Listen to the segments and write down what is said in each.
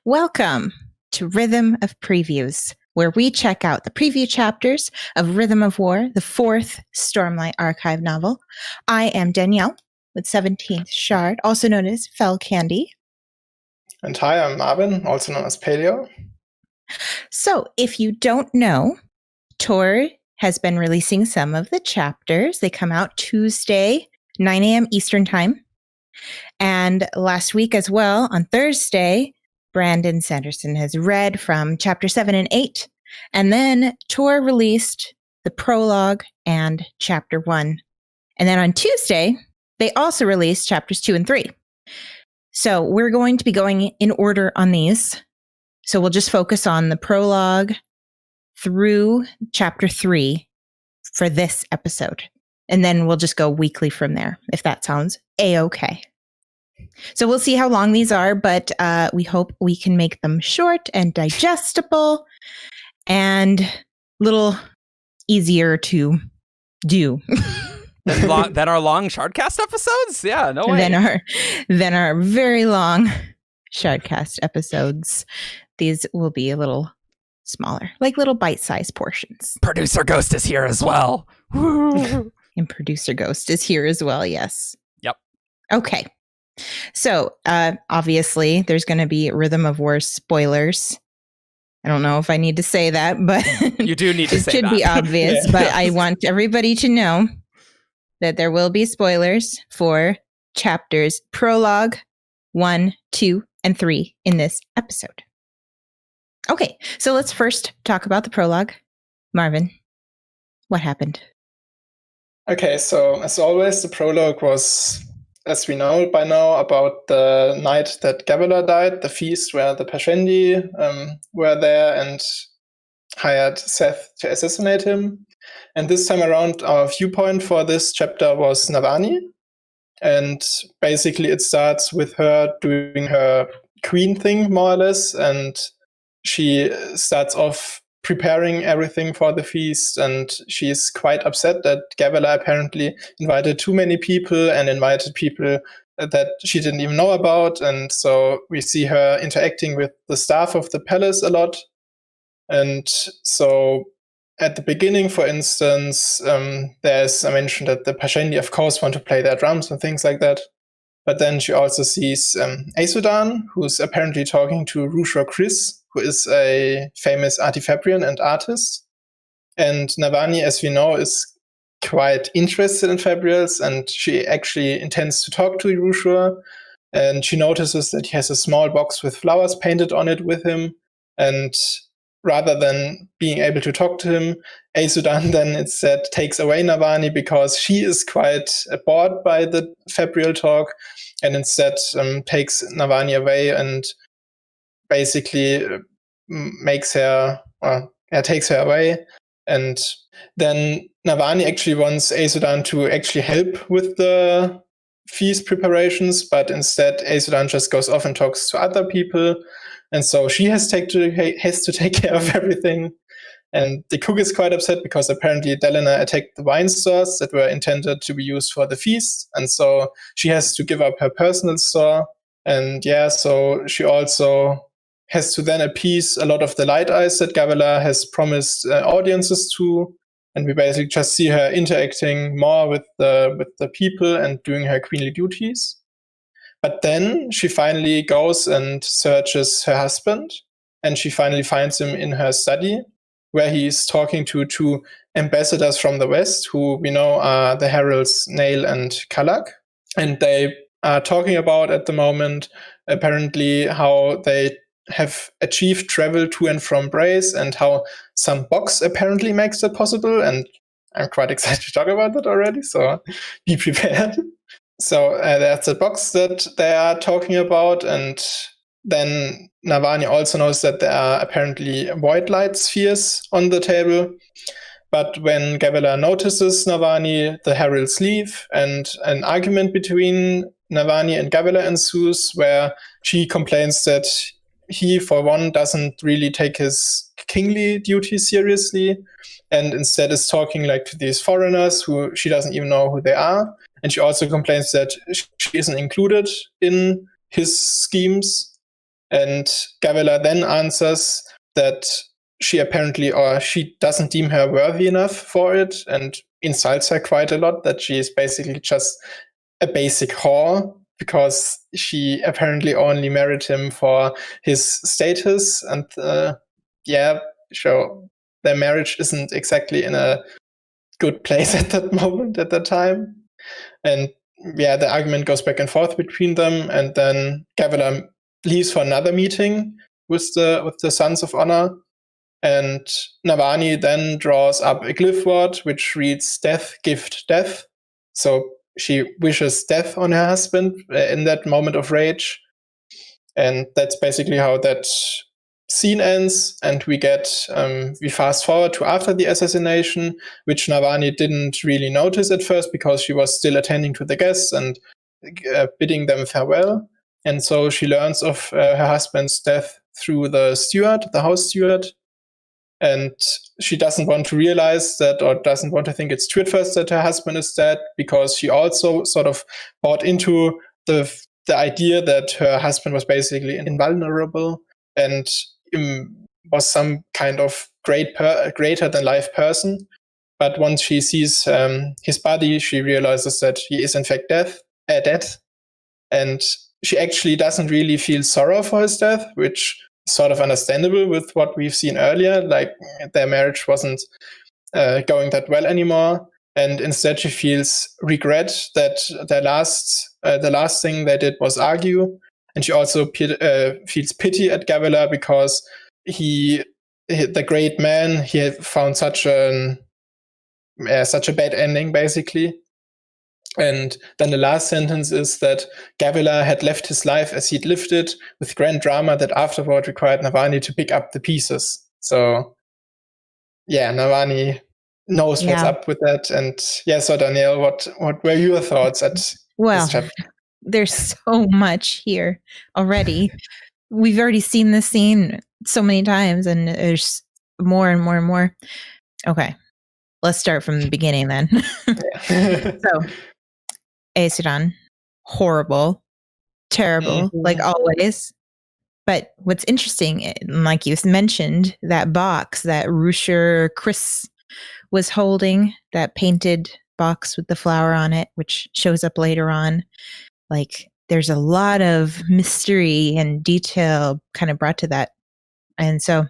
Welcome to Rhythm of Previews, where we check out the preview chapters of Rhythm of War, the fourth Stormlight Archive novel. I am Danielle with 17th Shard, also known as Fell Candy. And hi, I'm Marvin, also known as Paleo. So, if you don't know, Tor has been releasing some of the chapters. They come out Tuesday, 9 a.m. Eastern Time. And last week as well, on Thursday, Brandon Sanderson has read from chapter 7 and 8. And then Tor released the prologue and chapter 1. And then on Tuesday, they also released chapters 2 and 3. So we're going to be going in order on these. So we'll just focus on the prologue through chapter 3 for this episode. And then we'll just go weekly from there, if that sounds A-okay. So we'll see how long these are, but we hope we can make them short and digestible and a little easier to do. Than our long Shardcast episodes? Yeah, no way. Than our very long Shardcast episodes. These will be a little smaller, like little bite-sized portions. Producer Ghost is here as well. And Producer Ghost is here as well, yes. Yep. Okay. So, obviously, there's going to be Rhythm of War spoilers. I don't know if I need to say that, but you do need to say that. It should be obvious, but I want everybody to know that there will be spoilers for chapters Prologue 1, 2, and 3 in this episode. Okay, so let's first talk about the prologue. Marvin, what happened? Okay, so as always, the prologue was, as we know by now, about the night that Gabela died, the feast where the Pashendi were there and hired Seth to assassinate him. And this time around, our viewpoint for this chapter was Navani. And basically it starts with her doing her queen thing, more or less, and she starts off preparing everything for the feast, and she's quite upset that Gabela apparently invited too many people and invited people that she didn't even know about. And so we see her interacting with the staff of the palace a lot. And so at the beginning, for instance, there's a mention that the Pashendi, of course, want to play their drums and things like that. But then she also sees Aesudan, who's apparently talking to Rushra Chris, who is a famous artifabrian and artist. And Navani, as we know, is quite interested in fabrials, and she actually intends to talk to Rushra. And she notices that he has a small box with flowers painted on it with him. And rather than being able to talk to him, Aesudan then instead takes away Navani because she is quite bored by the fabrial talk, and instead takes Navani away and basically takes her away. And then Navani actually wants Aesudan to actually help with the feast preparations, but instead Aesudan just goes off and talks to other people. And so she has to take care of everything. And the cook is quite upset because apparently Delena attacked the wine stores that were intended to be used for the feast. And so she has to give up her personal store. And yeah, so she also has to then appease a lot of the light eyes that Gabela has promised audiences to. And we basically just see her interacting more with the people and doing her queenly duties. But then she finally goes and searches her husband, and she finally finds him in her study, where he's talking to two ambassadors from the West, who we know are the heralds Nail and Kalak. And they are talking about, at the moment, apparently how they have achieved travel to and from Brace, and how some box apparently makes that possible. And I'm quite excited to talk about that already, so be prepared. So that's a box that they are talking about, and then Navani also knows that there are apparently void light spheres on the table. But when Gabela notices Navani, the heralds leave, and an argument between Navani and Gabela ensues, where she complains that he, for one, doesn't really take his kingly duties seriously, and instead is talking like to these foreigners who she doesn't even know who they are. And she also complains that she isn't included in his schemes. And Gavela then answers that she doesn't deem her worthy enough for it, and insults her quite a lot, that she is basically just a basic whore, because she apparently only married him for his status. And so their marriage isn't exactly in a good place at that moment, at that time. And the argument goes back and forth between them, and then Gavela leaves for another meeting with the Sons of Honor, and Navani then draws up a glyph word which reads "Death, gift, death." So she wishes death on her husband in that moment of rage, and that's basically how that scene ends. And we fast forward to after the assassination, which Navani didn't really notice at first because she was still attending to the guests and bidding them farewell. And so she learns of her husband's death through the house steward. And she doesn't want to realize that, or doesn't want to think it's true at first that her husband is dead, because she also sort of bought into the idea that her husband was basically invulnerable and was some kind of greater than life person. But once she sees his body, she realizes that he is in fact dead. And she actually doesn't really feel sorrow for his death, which sort of understandable with what we've seen earlier, like their marriage wasn't going that well anymore, and instead she feels regret that the last thing they did was argue. And she also feels pity at Gavela, because the great man, he had found such a bad ending, basically. And then the last sentence is that Gavela had left his life as he'd lived it, with grand drama that afterward required Navani to pick up the pieces. So, Navani knows what's up with that. And so Danielle, what were your thoughts at this chapter? There's so much here already. We've already seen this scene so many times, and there's more and more and more. Okay, let's start from the beginning then. So, Aesudan, horrible, terrible, like always. But what's interesting, like you mentioned, that box that Rusher Chris was holding, that painted box with the flower on it, which shows up later on. Like, there's a lot of mystery and detail kind of brought to that. And so...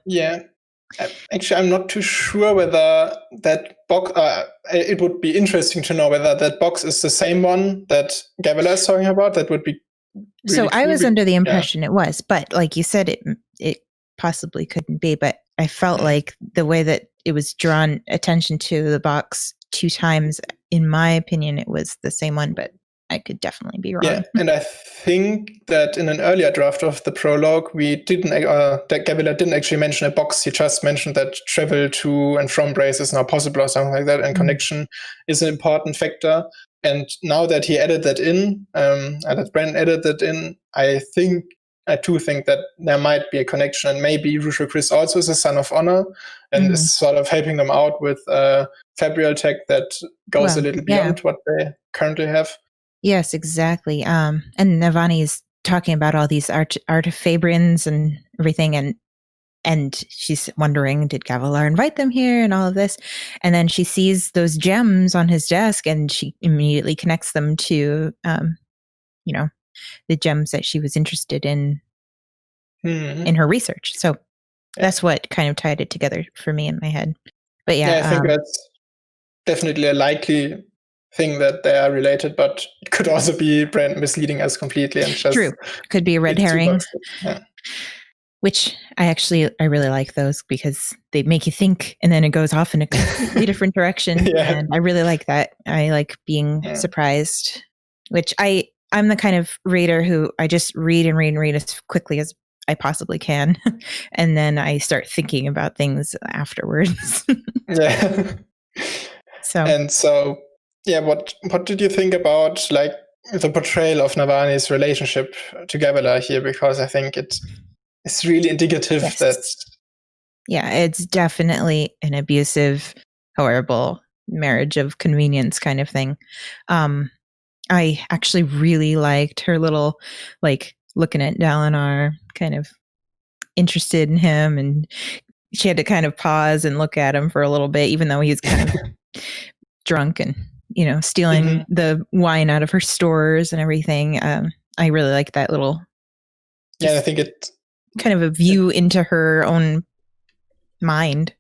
Actually, I'm not too sure whether that box... it would be interesting to know whether that box is the same one that Gavela is talking about. That would be really So I was under the impression it was, but like you said, it possibly couldn't be. But I felt like the way that it was drawn attention to the box 2 times, in my opinion, it was the same one, but I could definitely be wrong. Yeah, and I think that in an earlier draft of the prologue, that Gavela didn't actually mention a box. He just mentioned that travel to and from Brace is now possible or something like that, and connection is an important factor. And now that he added that in, that Brandon added that in, I do think that there might be a connection, and maybe Rusher Chris also is a Son of Honor and is sort of helping them out with Fabrial tech that goes a little beyond what they currently have. Yes, exactly. And Navani is talking about all these artifabrians and everything, and she's wondering, did Gavilar invite them here and all of this? And then she sees those gems on his desk, and she immediately connects them to, the gems that she was interested in her research. So that's what kind of tied it together for me in my head. But I think that's definitely a likely thing that they are related, but it could also be Brand misleading us completely and just... True. Could be a red herring. Which I really like those, because they make you think, and then it goes off in a completely different direction. And I really like that. I like being surprised, which I'm the kind of reader who I just read and read and read as quickly as I possibly can. And then I start thinking about things afterwards. What did you think about like the portrayal of Navani's relationship to Gavela here? Because I think it's really indicative that... Yeah, it's definitely an abusive, horrible marriage of convenience kind of thing. I actually really liked her little, like, looking at Dalinar, kind of interested in him, and she had to kind of pause and look at him for a little bit, even though he was kind of drunk and, stealing the wine out of her stores and everything. I really like that little. Yeah, I think it kind of a view into her own mind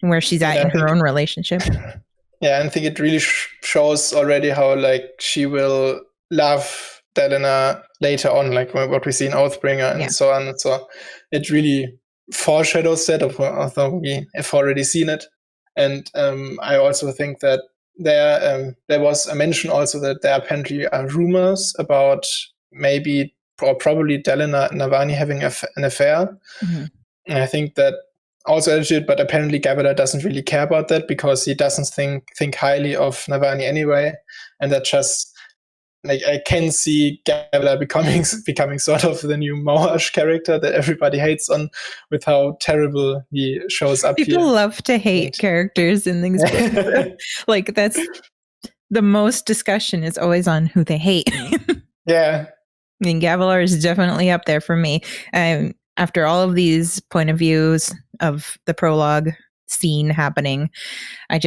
and where she's at in her own relationship. Yeah, and I think it really shows already how she will love Dalinar later on, like what we see in Oathbringer and so on. So it really foreshadows that, although we have already seen it. And I also think that there was a mention also that there apparently are rumors about maybe or probably Dalinar and Navani having an affair. And I think that also legit, but apparently Gavilar doesn't really care about that because he doesn't think highly of Navani anyway. And that just I can see Gavilar becoming sort of the new Moash character that everybody hates on, with how terrible he shows up. People love to hate characters in these books. That's the most discussion is always on who they hate. Yeah. I mean, Gavilar is definitely up there for me. After all of these point of views of the prologue scene happening, I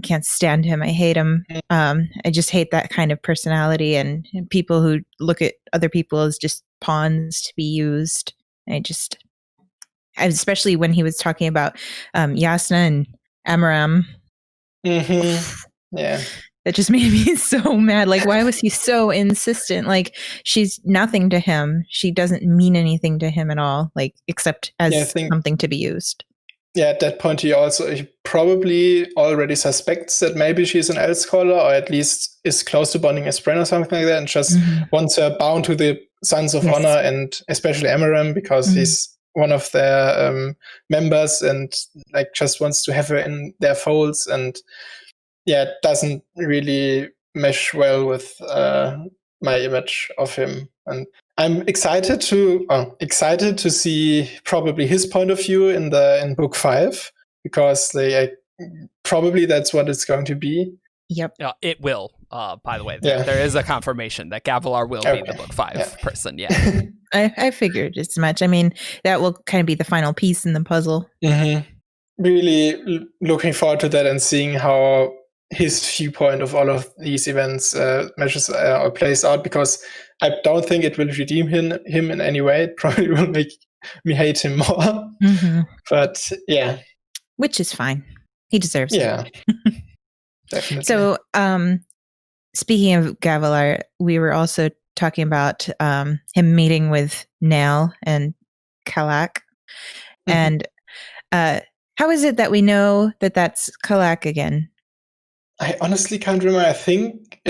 can't stand him. I hate him. I just hate that kind of personality and people who look at other people as just pawns to be used. Especially when he was talking about Yasna and Amaram. Yeah. That just made me so mad. Why was he so insistent? She's nothing to him. She doesn't mean anything to him at all, except as something to be used. Yeah, at that point, he probably already suspects that maybe she's an Eldscaller, or at least is close to bonding as Bren or something like that, and just wants her bound to the Sons of Honor, and especially Amaram, because he's one of their members, and just wants to have her in their folds, and it doesn't really mesh well with my image of him. And I'm excited to see probably his point of view in book 5, because probably that's what it's going to be. Yep. It will. By the way, there is a confirmation that Gavilar will be the book 5 person. Yeah. I figured as much. I mean, that will kind of be the final piece in the puzzle. Really looking forward to that and seeing how his viewpoint of all of these events measures or plays out, because I don't think it will redeem him in any way. It probably will make me hate him more. But yeah. Which is fine. He deserves it. Yeah. Definitely. So speaking of Gavilar, we were also talking about him meeting with Nale and Kalak. And how is it that we know that that's Kalak again? I honestly can't remember. I think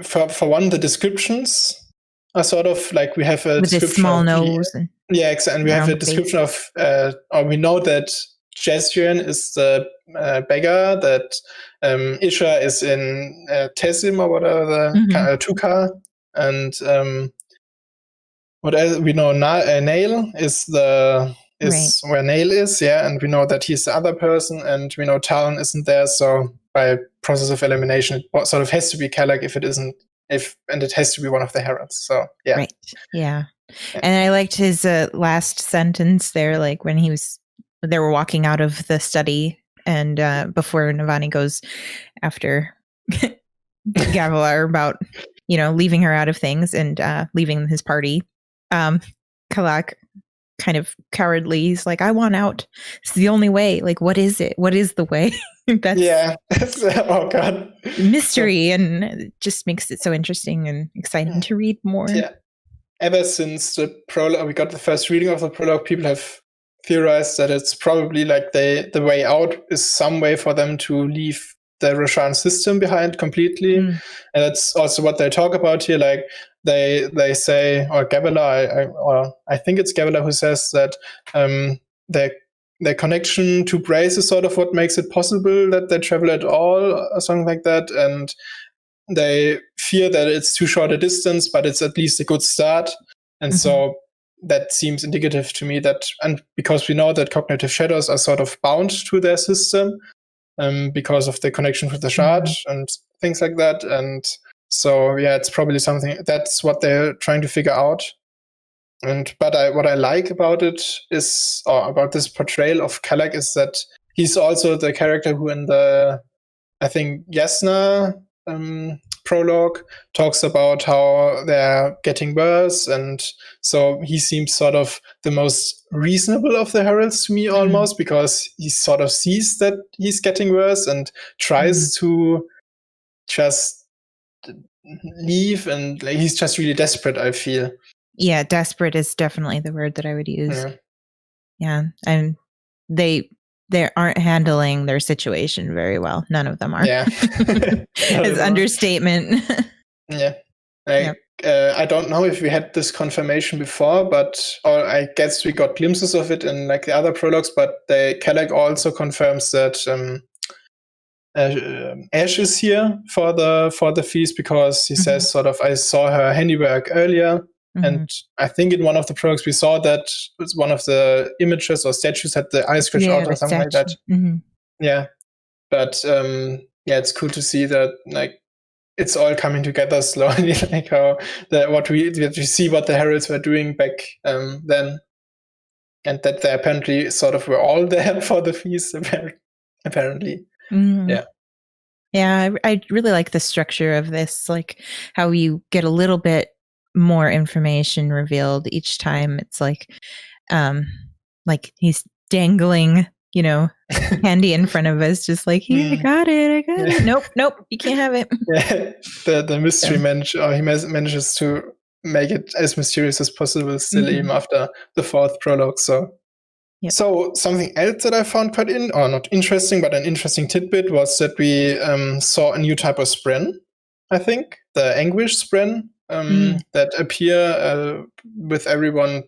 for one, the descriptions are sort of we have a with description his small nose. Exactly. And we have a description of, or we know that Jezrien is the beggar, that Isha is in Tessim or whatever, Tukar, and what else? We know Nail is where Nail is, and we know that he's the other person, and we know Talon isn't there, so by process of elimination, it sort of has to be Kalak if it isn't, and it has to be one of the heralds. So yeah, right, yeah. And I liked his last sentence there, when they were walking out of the study, and before Navani goes after Gavilar about leaving her out of things and leaving his party. Kalak kind of cowardly. He's like, I want out. It's the only way. What is it? What is the way? That's oh god, mystery, and it just makes it so interesting and exciting to read more. Yeah. Ever since the prologue, we got the first reading of the prologue, people have theorized that it's probably the way out is some way for them to leave the Roshan system behind completely. And that's also what they talk about here. They say, or Gavilar, I think it's Gavilar who says that their connection to Brace is sort of what makes it possible that they travel at all, or something like that. And they fear that it's too short a distance, but it's at least a good start. And so that seems indicative to me that, and because we know that cognitive shadows are sort of bound to their system because of the connection with the shard and things like that. And So yeah, it's probably something that's what they're trying to figure out. But what I like about it is, or about this portrayal of Kalak, is that he's also the character who in the, I think, Yasna prologue talks about how they're getting worse, and so he seems sort of the most reasonable of the heralds to me, almost, because he sort of sees that he's getting worse and tries to just leave, and like, he's just really desperate, I feel. Yeah, desperate is definitely the word that I would use. Yeah, and they aren't handling their situation very well. None of them are. Yeah. It's understatement. Yeah. I don't know if we had this confirmation before, or I guess we got glimpses of it in like the other prologues, but Kalak also confirms that Ash is here for the feast, because he says sort of, I saw her handiwork earlier. And I think in one of the prologues we saw that one of the images or statues had the eye scratched out or something like that. Yeah. But it's cool to see that like it's all coming together slowly, like how what we see what the heralds were doing back then, and that they apparently sort of were all there for the feast apparently. Yeah, I really like the structure of this, like how you get a little bit more information revealed each time. It's like he's dangling, candy in front of us, just like, here, I got it. Nope, you can't have it. The mystery manager, he manages to make it as mysterious as possible still, even after the fourth prologue. So something else that I found quite not interesting, but an interesting tidbit, was that we saw a new type of spren, I think, the Anguish spren, that appear with everyone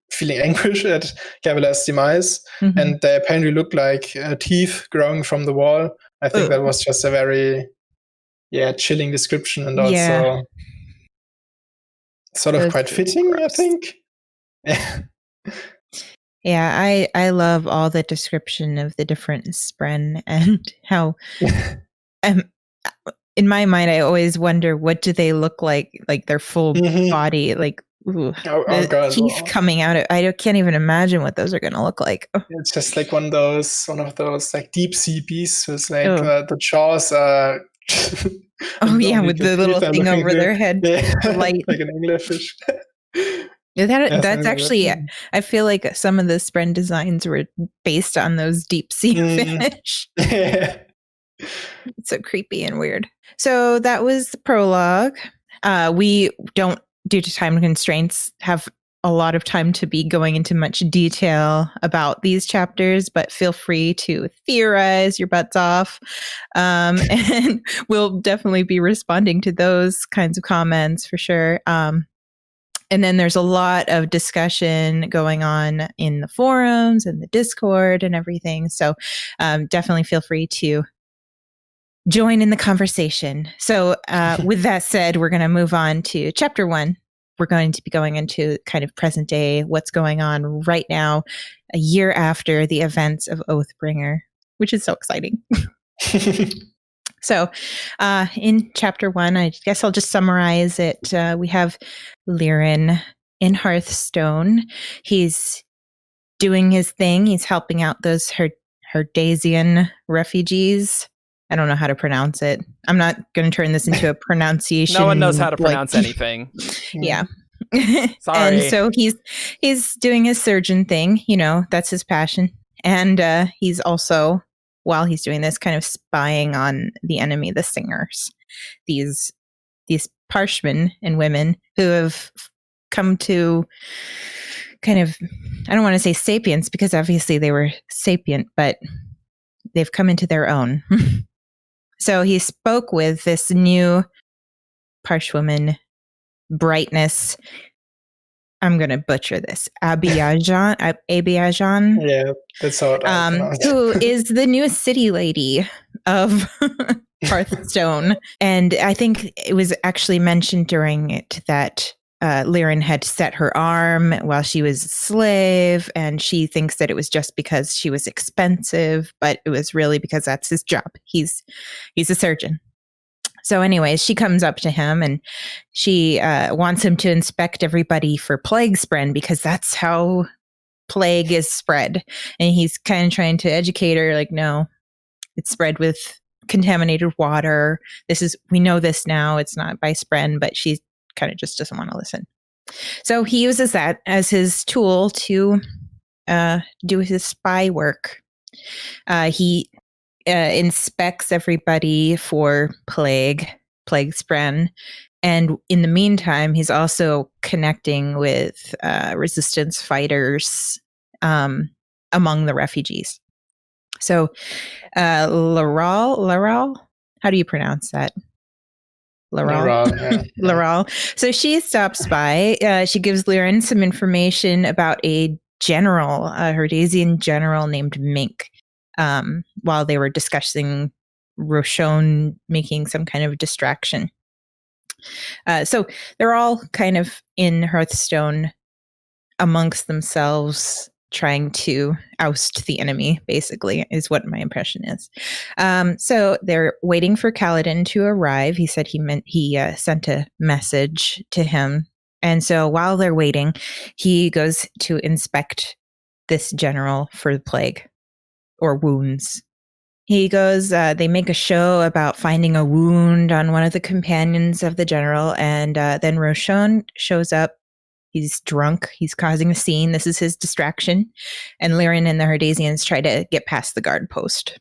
feeling anguish at Gavilar's demise, and they apparently look like teeth growing from the wall. I think that was just a very chilling description, and also sort of quite fitting, I think. Yeah, I love all the description of the different spren and how in my mind, I always wonder, what do they look like their full body, like the teeth coming out. I can't even imagine what those are going to look like. It's just like one of those like deep sea beasts with like the jaws are. With the little thing over their head, light like an anglerfish. That's actually, I feel like some of the spren designs were based on those deep sea fish. It's so creepy and weird. So that was the prologue. We don't, due to time constraints, have a lot of time to be going into much detail about these chapters, but feel free to theorize your butts off. And we'll definitely be responding to those kinds of comments for sure. And then there's a lot of discussion going on in the forums and the Discord and everything. So definitely feel free to join in the conversation. So with that said, we're going to move on to chapter 1. We're going to be going into kind of present day, what's going on right now, a year after the events of Oathbringer, which is so exciting. So in chapter 1, I guess I'll just summarize it. We have Lirin in Hearthstone. He's doing his thing. He's helping out those Herdasian refugees. I don't know how to pronounce it. I'm not going to turn this into a pronunciation. No one knows how to pronounce anything. Yeah. Sorry. And so he's doing his surgeon thing. That's his passion. And he's also, while he's doing this, kind of spying on the enemy, the Singers, these parshmen and women who have come to kind of, I don't want to say sapience, because obviously they were sapient, but they've come into their own. So he spoke with this new parshwoman, Brightness. I'm going to butcher this. Abiyajan. Yeah, that's how it who is the newest city lady of Hearthstone. And I think it was actually mentioned during it that Lirin had set her arm while she was a slave, and she thinks that it was just because she was expensive, but it was really because that's his job. He's a surgeon. So anyways, she comes up to him and she wants him to inspect everybody for plague spread, because that's how plague is spread. And he's kind of trying to educate her, like, no, it's spread with contaminated water. We know this now. It's not by spread, but she kind of just doesn't want to listen. So he uses that as his tool to do his spy work. He inspects everybody for plague spread. And in the meantime, he's also connecting with resistance fighters among the refugees. So Laurel, how do you pronounce that? Laurel. Yeah. Laurel. So she stops by. She gives Liren some information about a general, a Herdasian general named Mink, while they were discussing Roshon making some kind of distraction. So they're all kind of in Hearthstone amongst themselves, trying to oust the enemy, basically, is what my impression is. So they're waiting for Kaladin to arrive. He said he sent a message to him. And so while they're waiting, he goes to inspect this general for the plague or wounds. He goes, they make a show about finding a wound on one of the companions of the general, and then Roshon shows up. He's drunk. He's causing a scene. This is his distraction. And Liren and the Herdasians try to get past the guard post.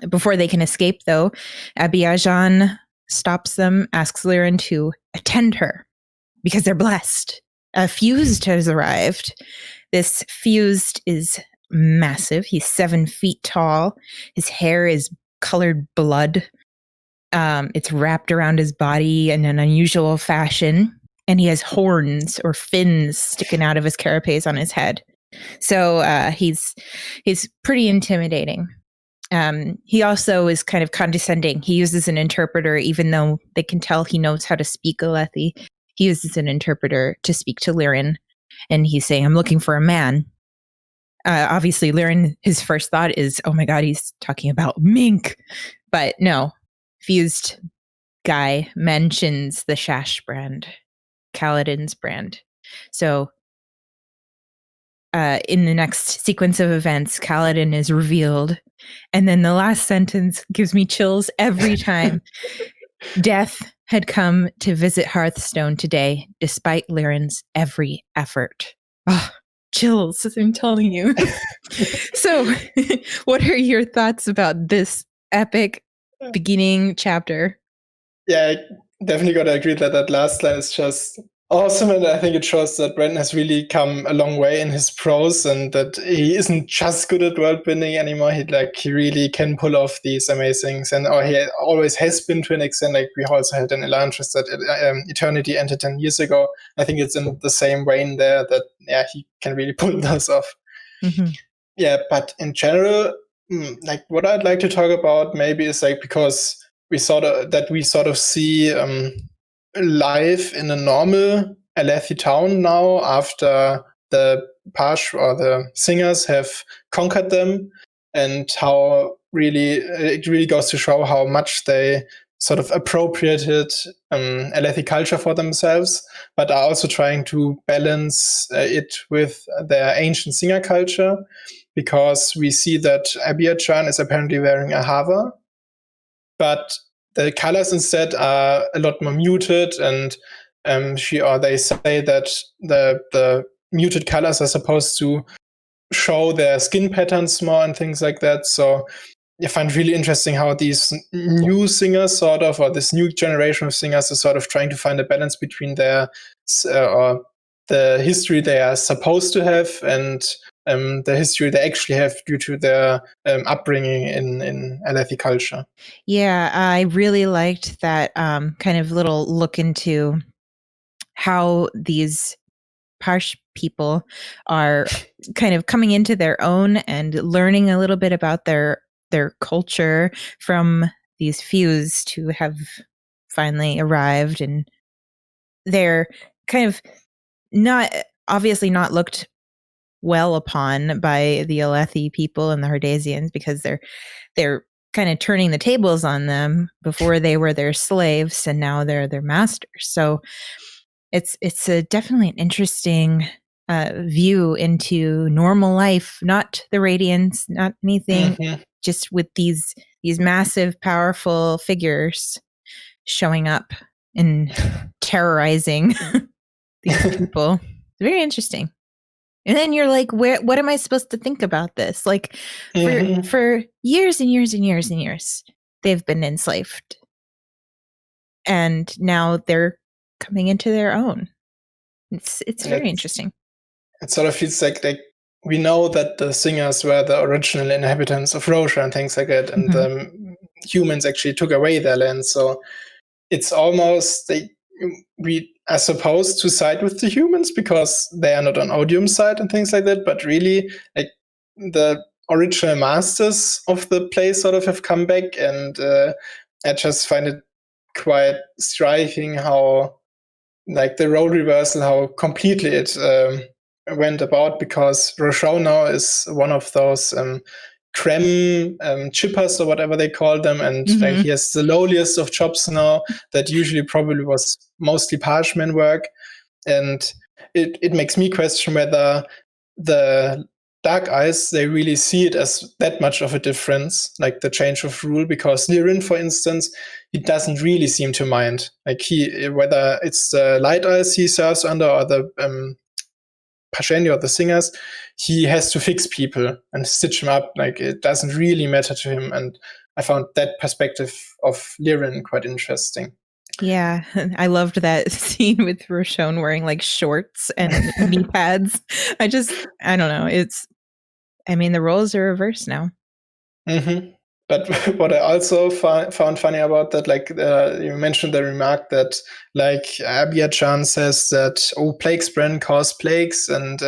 Before they can escape, though, Abiyajan stops them, asks Liren to attend her because they're blessed. A fused has arrived. This fused is massive. He's 7 feet tall. His hair is colored blood. It's wrapped around his body in an unusual fashion. And he has horns or fins sticking out of his carapace on his head. So he's pretty intimidating. He also is kind of condescending. He uses an interpreter, even though they can tell he knows how to speak Alethi. He uses an interpreter to speak to Liren. And he's saying, I'm looking for a man. Obviously, Liren, his first thought is, oh my God, he's talking about Mink. But no, fused guy mentions the Shash brand. Kaladin's brand. So in the next sequence of events, Kaladin is revealed. And then the last sentence gives me chills every time. Death had come to visit Hearthstone today, despite Liren's every effort. Oh, chills, I'm telling you. So what are your thoughts about this epic beginning chapter? Yeah, definitely got to agree that last line is just awesome, and I think it shows that Brandon has really come a long way in his prose, and that he isn't just good at world building anymore. He really can pull off these amazing things, or he always has been to an extent. Like we also had an Elantris that Eternity entered 10 years ago. I think it's in the same vein there that he can really pull those off. Mm-hmm. Yeah, but in general, like what I'd like to talk about maybe is like, because we sort of see life in a normal Alethi town now after the Pash or the Singers have conquered them, and how it really goes to show how much they sort of appropriated Alethi culture for themselves, but are also trying to balance it with their ancient Singer culture, because we see that Abiyajan is apparently wearing a hava, but the colors instead are a lot more muted, and they say that the muted colors are supposed to show their skin patterns more and things like that. So I find really interesting how these new singers or this new generation of singers is sort of trying to find a balance between their or the history they are supposed to have and the history they actually have due to their upbringing in Alethi culture. Yeah, I really liked that kind of little look into how these Parsh people are kind of coming into their own and learning a little bit about their culture from these fused who have finally arrived, and they're kind of obviously not looked well upon by the Alethi people and the Herdasians, because they're kind of turning the tables on them. Before they were their slaves, and now they're their masters. So it's definitely an interesting view into normal life, not the Radiants, not anything, just with these massive, powerful figures showing up and terrorizing these people. Very interesting. And then you're like, what am I supposed to think about this? Like, for years and years and years and years, they've been enslaved. And now they're coming into their own. It's very interesting. It sort of feels like we know that the singers were the original inhabitants of Rosha and things like that, and the humans actually took away their land. So it's almost we are supposed to side with the humans because they are not on Odium's side and things like that. But really, like, the original masters of the place sort of have come back, and I just find it quite striking how, like, the role reversal, how completely it went about, because Rochelle now is one of those creme chippers or whatever they call them, and like, he has the lowliest of jobs now that usually probably was mostly parchment work, and it makes me question whether the Dark Eyes, they really see it as that much of a difference, like the change of rule, because Lirin, for instance, he doesn't really seem to mind. Like, whether it's the Light Eyes he serves under or the Pashendi or the singers, he has to fix people and stitch them up. Like, it doesn't really matter to him. And I found that perspective of Lirin quite interesting. Yeah, I loved that scene with Roshone wearing like shorts and knee pads. I don't know. The roles are reversed now. But what I also found funny about that, like, you mentioned the remark that, like, Abia-chan says that, plagues cause plagues, and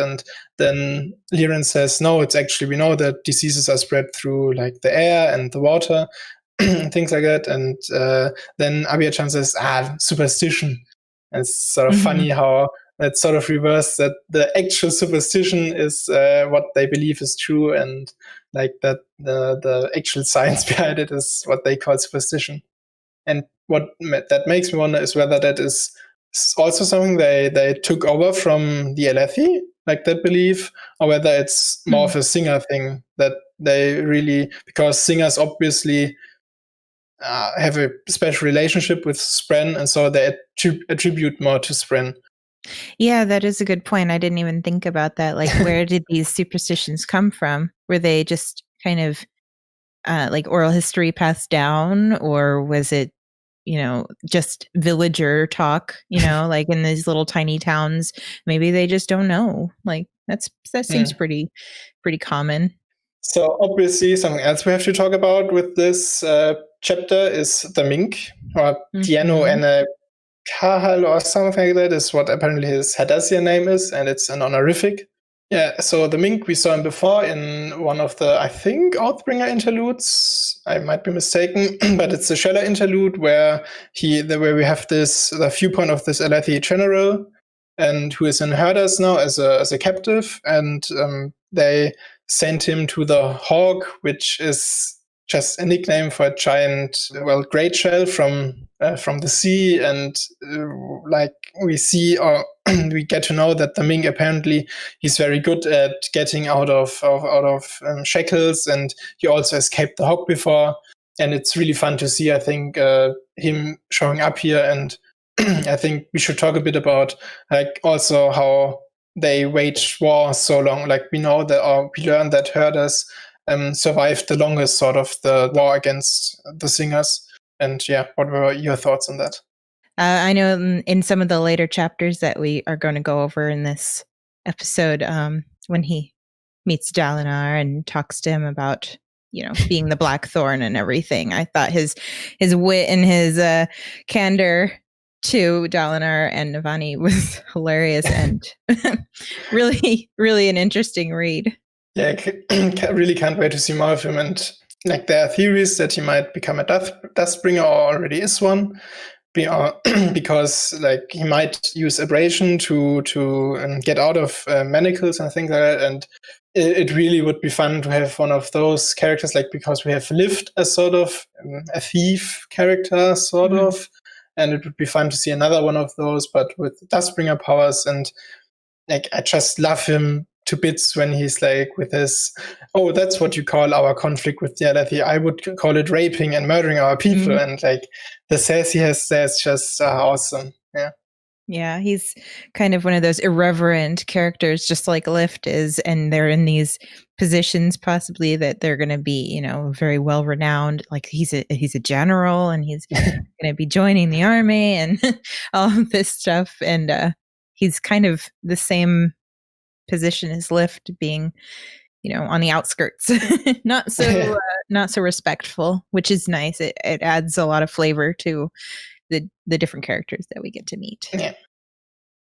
then Lirin says, no, it's actually, we know that diseases are spread through, like, the air and the water, and things like that, and then Abia-chan says, superstition. And it's sort of funny how that sort of reversed, that the actual superstition is what they believe is true, and like that the actual science behind it is what they call superstition. And what that makes me wonder is whether that is also something they took over from the Alethi, like that belief, or whether it's more of a singer thing that they really, because singers obviously have a special relationship with Spren, and so they attribute more to Spren. Yeah, that is a good point. I didn't even think about that. Like, where did these superstitions come from? Were they just kind of like oral history passed down, or was it, just villager talk? Like in these little tiny towns, maybe they just don't know. Like, that seems pretty common. So obviously, something else we have to talk about with this chapter is the mink, or Diano and Kahal or something like that is what apparently his Hadassia name is, and it's an honorific. Yeah, so the mink, we saw him before in one of the, I think, Oathbringer interludes. I might be mistaken, but it's the Sheller interlude where we have the viewpoint of this Alethi general, and who is in Herders now as a captive, and they sent him to the Hawk, which is just a nickname for a giant, great shell from the sea, and like we see, or we get to know that the mink, apparently he's very good at getting out of shackles, and he also escaped the Hawk before, and it's really fun to see, I think, him showing up here. And I think we should talk a bit about, like, also how they waged war so long. Like, we know that, or we learned that Herders survived the longest sort of the war against the singers. And yeah, what were your thoughts on that? I know in some of the later chapters that we are going to go over in this episode, when he meets Dalinar and talks to him about, being the Blackthorn and everything, I thought his wit and his candor to Dalinar and Navani was hilarious and really, really an interesting read. Yeah, I really can't wait to see more of him. And like, there are theories that he might become a Dustbringer, or already is one, because like he might use abrasion to get out of manacles and things like that. And it really would be fun to have one of those characters, like, because we have lived as sort of a thief character, sort of, and it would be fun to see another one of those, but with Dustbringer powers. And like, I just love him to bits when he's like with his, oh, that's what you call our conflict with the Alethi. I would call it raping and murdering our people. And like the sass he has there is just awesome. Yeah. Yeah, he's kind of one of those irreverent characters, just like Lift is, and they're in these positions possibly that they're going to be, you know, very well renowned. Like he's a general, and he's going to be joining the army and all of this stuff. And he's kind of the same position as Lift, being, you know, on the outskirts, not so respectful, which is nice. It adds a lot of flavor to the different characters that we get to meet. Yeah.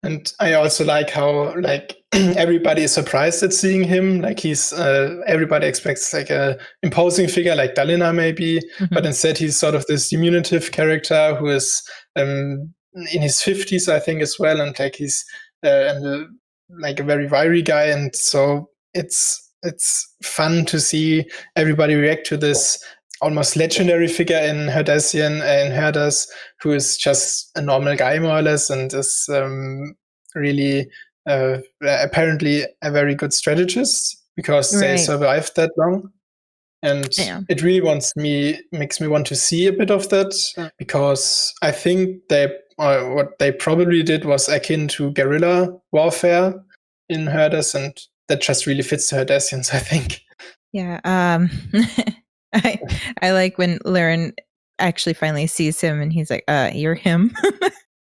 And I also like how like everybody is surprised at seeing him. Like he's everybody expects like a imposing figure like Dalina maybe, but instead he's sort of this diminutive character who is in his 50s, I think, as well, and like he's like a very wiry guy. And so it's fun to see everybody react to this almost legendary figure in Herdez, who is just a normal guy more or less, and is really apparently a very good strategist because they survived that long. And it really makes me want to see a bit of that, because I think what they probably did was akin to guerrilla warfare in Herdez, and that just really fits the Herdesians, I think. Yeah. I like when Laren actually finally sees him and he's like, you're him.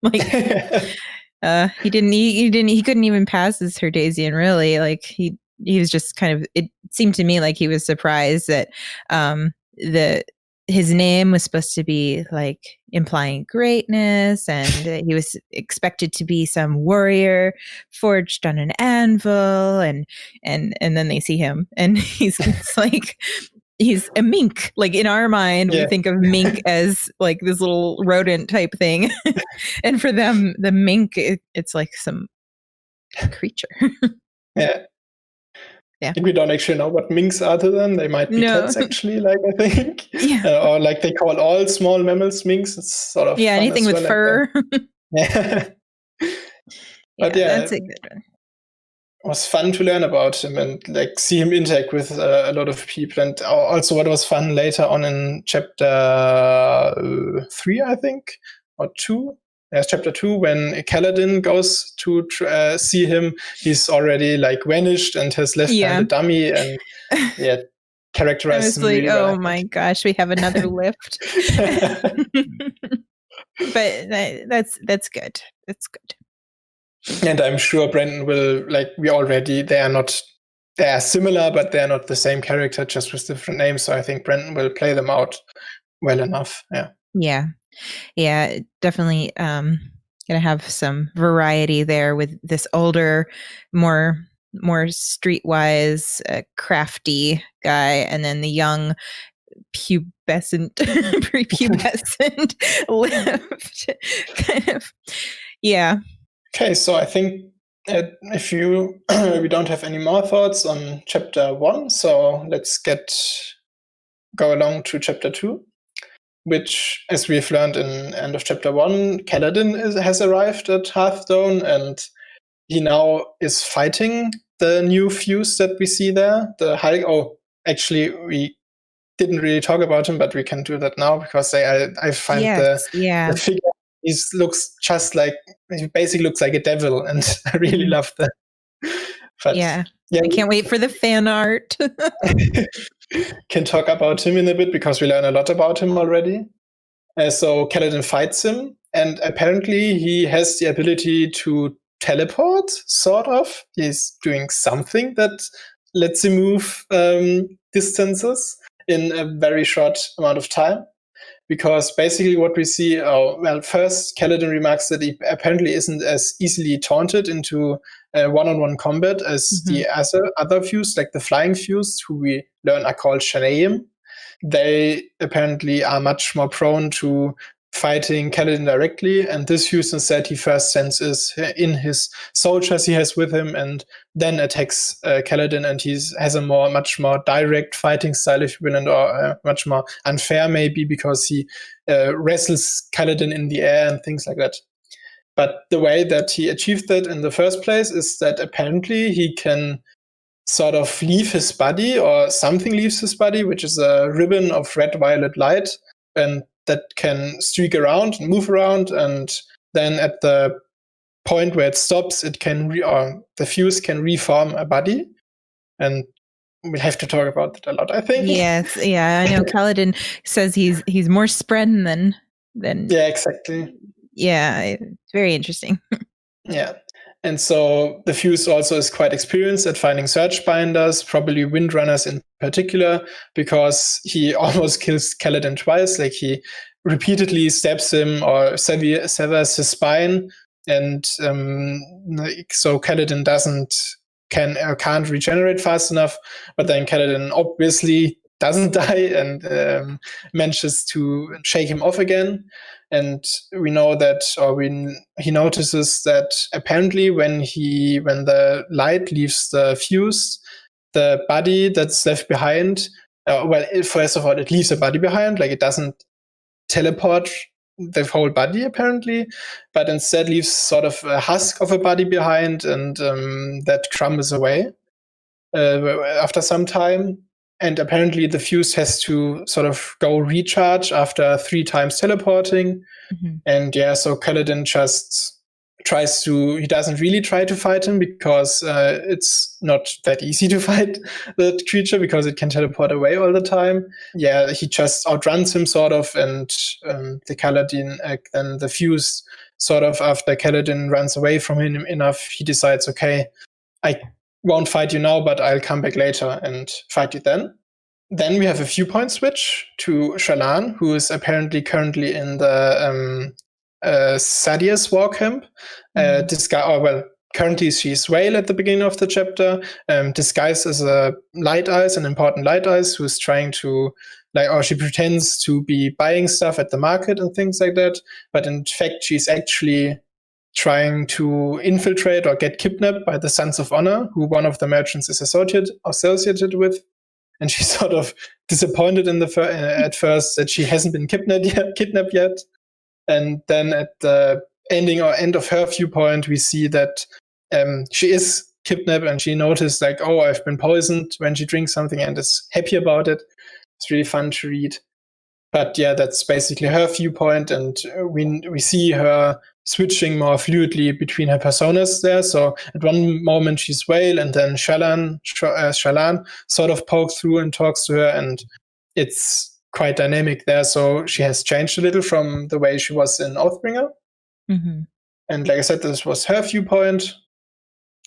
Like he couldn't even pass as Herdesian, really. Like he was just kind of, it seemed to me like he was surprised that his name was supposed to be like implying greatness, and he was expected to be some warrior forged on an anvil, and then they see him and he's like, he's a mink. Like in our mind, we think of mink as like this little rodent type thing. And for them, the mink, it's like some creature. Yeah. I think we don't actually know what minks are to them. They might be cats, actually, like I think. Or like they call all small mammals minks. It's sort of anything with fur. But that's a good one. It was fun to learn about him and like see him interact with a lot of people. And also what was fun later on in chapter 3, I think, or 2. There's chapter 2 when Kaladin goes to see him. He's already like vanished and has left behind a dummy, and characterized him really well. Oh my gosh, we have another lift. But that's good. That's good. And I'm sure Brendan will, like, they are similar, but they're not the same character, just with different names. So I think Brendan will play them out well enough. Yeah, definitely gonna have some variety there with this older, more streetwise, crafty guy, and then the young prepubescent Lift kind of. Yeah. Okay, so I think if we don't have any more thoughts on chapter 1, so let's go along to chapter 2, which, as we've learned in end of chapter 1, Kaladin has arrived at Hearthstone, and he now is fighting the new fuse that we see there. Actually, we didn't really talk about him, but we can do that now, because I find the figure. He basically looks like a devil, and I really love that. But, I can't wait for the fan art. Can talk about him in a bit, because we learn a lot about him already. So Kaladin fights him, and apparently he has the ability to teleport, sort of. He's doing something that lets him move distances in a very short amount of time. Because basically what we see, first Kaladin remarks that he apparently isn't as easily taunted into one-on-one combat as the other fuse, like the flying fuse, who we learn are called Shanaim. They apparently are much more prone to fighting Kaladin directly, and this Fuse instead he first sends in his soldiers he has with him, and then attacks Kaladin, and he has a much more direct fighting style, if you will, and much more unfair maybe, because he wrestles Kaladin in the air and things like that. But the way that he achieved that in the first place is that apparently he can sort of leave his body, or something leaves his body, which is a ribbon of red-violet light, and that can streak around and move around, and then at the point where it stops, it can the Fuse can reform a body, and we'll have to talk about that a lot, I think. Yes, yeah, I know. Kaladin says he's more spread than. Yeah, exactly. Yeah, it's very interesting. Yeah. And so the Fuse also is quite experienced at finding search binders, probably Windrunners in particular, because he almost kills Kaladin twice. Like, he repeatedly stabs him or severs his spine, and so Kaladin can't regenerate fast enough. But then Kaladin obviously doesn't die and manages to shake him off again. And we know that, he notices that apparently when the light leaves the Fuse, the body that's left behind, first of all, it leaves a body behind, like it doesn't teleport the whole body apparently, but instead leaves sort of a husk of a body behind, and that crumbles away after some time. And apparently the Fuse has to sort of go recharge after 3 times teleporting. Mm-hmm. And yeah, so Kaladin just he doesn't really try to fight him, because it's not that easy to fight the creature, because it can teleport away all the time. Yeah, he just outruns him sort of, and the Kaladin, then the Fuse sort of, after Kaladin runs away from him enough, he decides, okay, I won't fight you now, but I'll come back later and fight you then. Then we have a viewpoint switch to Shallan, who is apparently currently in the Sadia's war camp. Currently she's Whale at the beginning of the chapter, disguised as a Light Eyes, an important Light Eyes, who's trying to, she pretends to be buying stuff at the market and things like that. But in fact, she's actually trying to infiltrate or get kidnapped by the Sons of Honor, who one of the merchants is associated with. And she's sort of disappointed at first that she hasn't been kidnapped yet. And then at the end of her viewpoint, we see that she is kidnapped, and she noticed, like, oh, I've been poisoned, when she drinks something and is happy about it. It's really fun to read. But yeah, that's basically her viewpoint, and we see her switching more fluidly between her personas there. So at one moment she's Whale, and then Shallan sort of pokes through and talks to her, and it's quite dynamic there. So she has changed a little from the way she was in Oathbringer. Mm-hmm. And like I said, this was her viewpoint.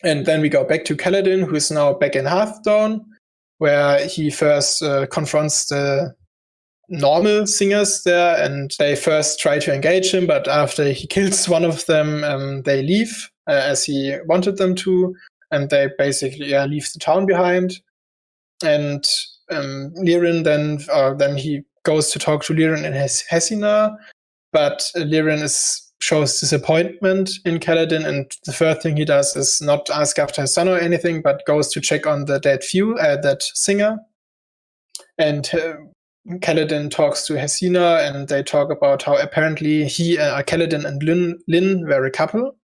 And then we go back to Kaladin, who is now back in Hearthstone, where he first confronts the normal singers there, and they first try to engage him, but after he kills one of them, they leave as he wanted them to, and they basically leave the town behind. And Lirin then he goes to talk to Lirin in Hesina, but Lirin shows disappointment in Kaladin, and the first thing he does is not ask after his son or anything, but goes to check on the dead that singer. And Kaladin talks to Hesina, and they talk about how apparently Kaladin and Lyn were a couple.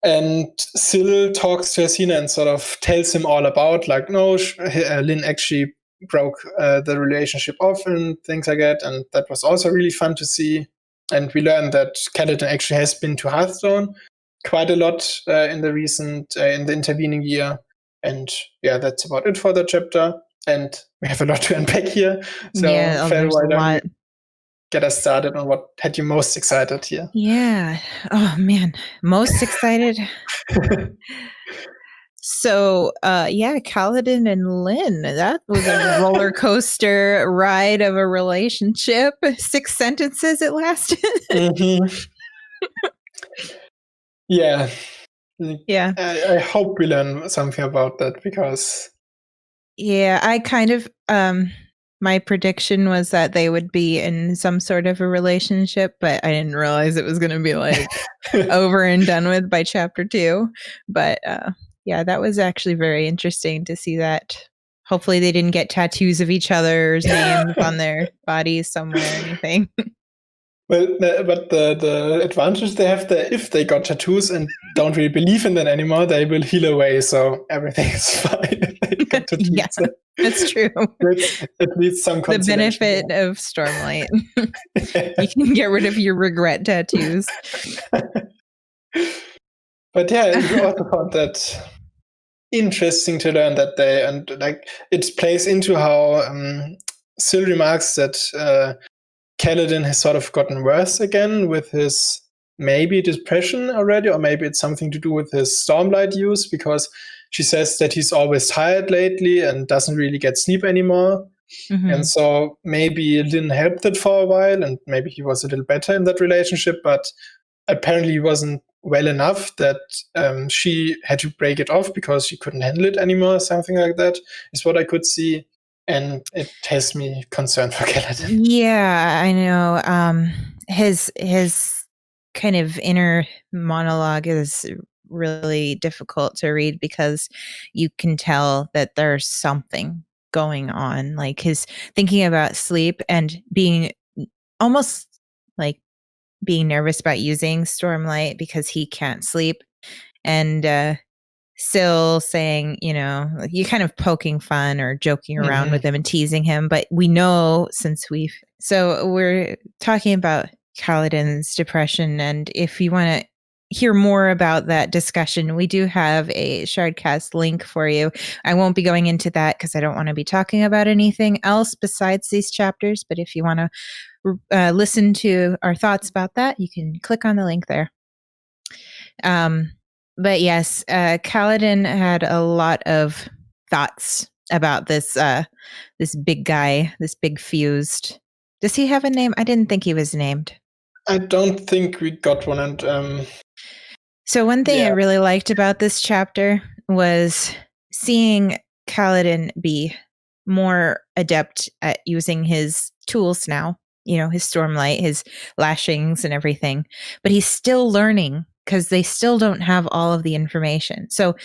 And Syl talks to Hesina and sort of tells him all about, like, no, Lyn actually broke the relationship off and things like that. And that was also really fun to see. And we learned that Kaladin actually has been to Hearthstone quite a lot in the intervening year. And yeah, that's about it for the chapter. And we have a lot to unpack here. So, yeah, there's a lot. Get us started on what had you most excited here. Yeah. Oh, man. Most excited. So, Kaladin and Lyn, that was a roller coaster ride of a relationship. 6 sentences it lasted. Mm-hmm. Yeah. Yeah. I hope we learn something about that, because... Yeah, I kind of... my prediction was that they would be in some sort of a relationship, but I didn't realize it was going to be like over and done with by chapter 2. But yeah, that was actually very interesting to see that. Hopefully they didn't get tattoos of each other's names on their bodies somewhere or anything. Well, but the advantage they have there, if they got tattoos and don't really believe in them anymore, they will heal away, so everything is fine. Yeah, that's true. It's at least some the benefit of Stormlight. You can get rid of your regret tattoos. But yeah, you also found that interesting to learn that it plays into how Syl remarks that Kaladin has sort of gotten worse again with his maybe depression already, or maybe it's something to do with his Stormlight use, because she says that he's always tired lately and doesn't really get sleep anymore. Mm-hmm. And so maybe Lynn helped it for a while, and maybe he was a little better in that relationship, but apparently he wasn't well enough that she had to break it off because she couldn't handle it anymore. Something like that is what I could see. And it has me concerned for Kaladin. Yeah, I know. His kind of inner monologue is really difficult to read because you can tell that there's something going on. Like his thinking about sleep and being almost like being nervous about using Stormlight because he can't sleep. And Syl saying, you kind of poking fun or joking around with him and teasing him. But we know so we're talking about Kaladin's depression. And if you want to hear more about that discussion, we do have a Shardcast link for you. I won't be going into that because I don't want to be talking about anything else besides these chapters. But if you want to listen to our thoughts about that, you can click on the link there. But yes, Kaladin had a lot of thoughts about this big guy, this big fused. Does he have a name? I didn't think he was named. I don't think we got one. And so one thing I really liked about this chapter was seeing Kaladin be more adept at using his tools now. His Stormlight, his lashings and everything. But he's still learning, because they still don't have all of the information. So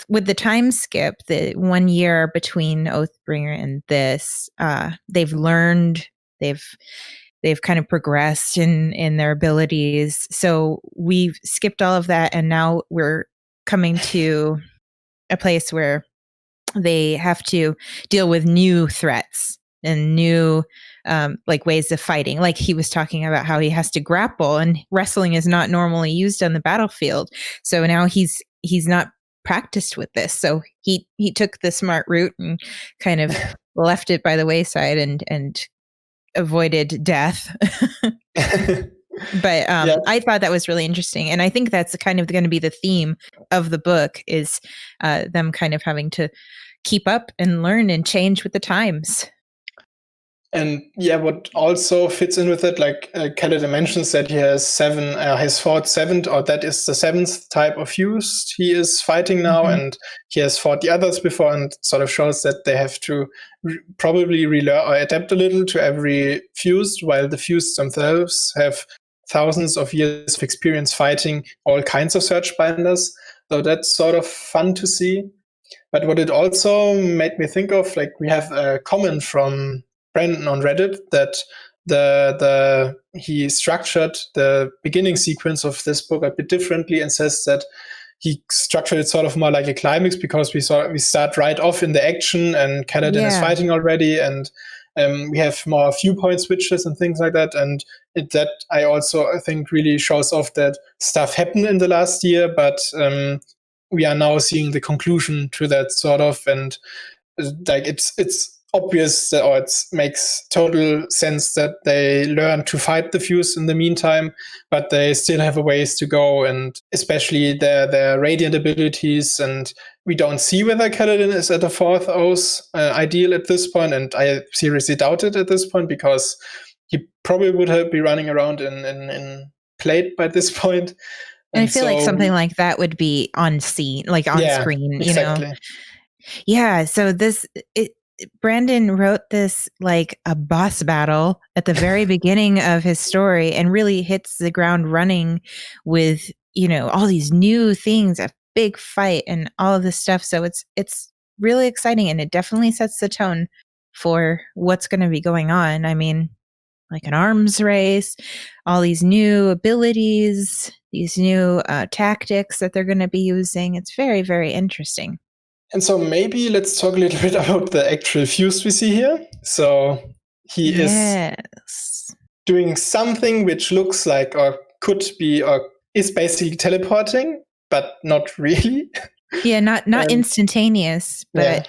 with the time skip, the 1 year between Oathbringer and this, they've learned, they've kind of progressed in their abilities. So we've skipped all of that, and now we're coming to a place where they have to deal with new threats and new ways of fighting. Like he was talking about how he has to grapple, and wrestling is not normally used on the battlefield. So now he's not practiced with this. So he took the smart route and kind of left it by the wayside and avoided death. But I thought that was really interesting. And I think that's kind of going to be the theme of the book, is them kind of having to keep up and learn and change with the times. And what also fits in with it, like Kaladin mentions that he has fought 7, or that is the 7th type of fused he is fighting now, and he has fought the others before, and sort of shows that they have to probably relearn or adapt a little to every fused, while the fused themselves have thousands of years of experience fighting all kinds of searchbinders. So that's sort of fun to see. But what it also made me think of, like we have a comment from Brandon on Reddit that he structured the beginning sequence of this book a bit differently, and says that he structured it sort of more like a climax, because we start right off in the action and Kaladin is fighting already, and we have more viewpoint switches and things like that. And that I think really shows off that stuff happened in the last year, but we are now seeing the conclusion to that sort of, and like it's obvious that, or it makes total sense that they learn to fight the fuse in the meantime, but they still have a ways to go, and especially their radiant abilities. And we don't see whether Kaladin is at a 4th oath ideal at this point, and I seriously doubt it at this point, because he probably would be running around in plate by this point. And I feel like something like that would be on scene, like on screen, exactly. Yeah, so Brandon wrote this like a boss battle at the very beginning of his story and really hits the ground running with, all these new things, a big fight and all of this stuff. So it's really exciting, and it definitely sets the tone for what's going to be going on. I mean, like an arms race, all these new abilities, these new tactics that they're going to be using. It's very, very interesting. And so maybe let's talk a little bit about the actual fuse we see here. So he is doing something which looks like, or could be, or is basically teleporting, but not really. Yeah, not instantaneous, but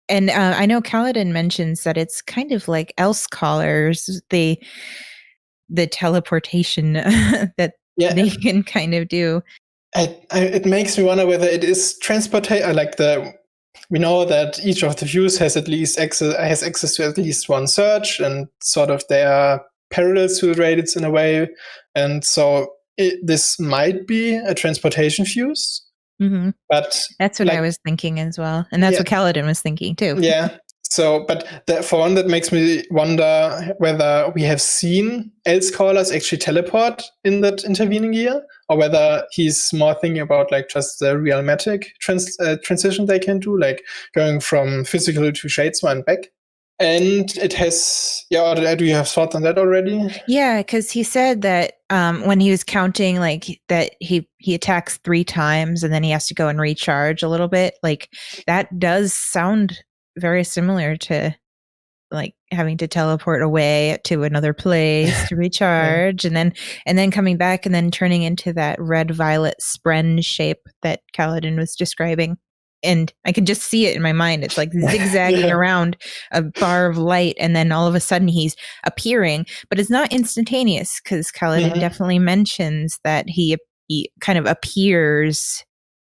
and I know Kaladin mentions that it's kind of like else callers, the teleportation that they can kind of do. It makes me wonder whether it is transportation, we know that each of the views has access to at least one surge, and sort of they are parallel to the radius in a way. And so this might be a transportation fuse. Mm-hmm. But that's what I was thinking as well. And that's what Kaladin was thinking too. Yeah. So, but for one, that makes me wonder whether we have seen else callers actually teleport in that intervening year, or whether he's more thinking about like just the realmatic transition they can do, like going from physical to Shadesmar and back. And it has, do you have thoughts on that already? Yeah, because he said that when he was counting, like that he attacks 3 times and then he has to go and recharge a little bit. Like that does sound very similar to like having to teleport away to another place to recharge and then coming back and then turning into that red-violet spren shape that Kaladin was describing. And I could just see it in my mind. It's like zigzagging around a bar of light, and then all of a sudden he's appearing, but it's not instantaneous, because Kaladin definitely mentions that he kind of appears,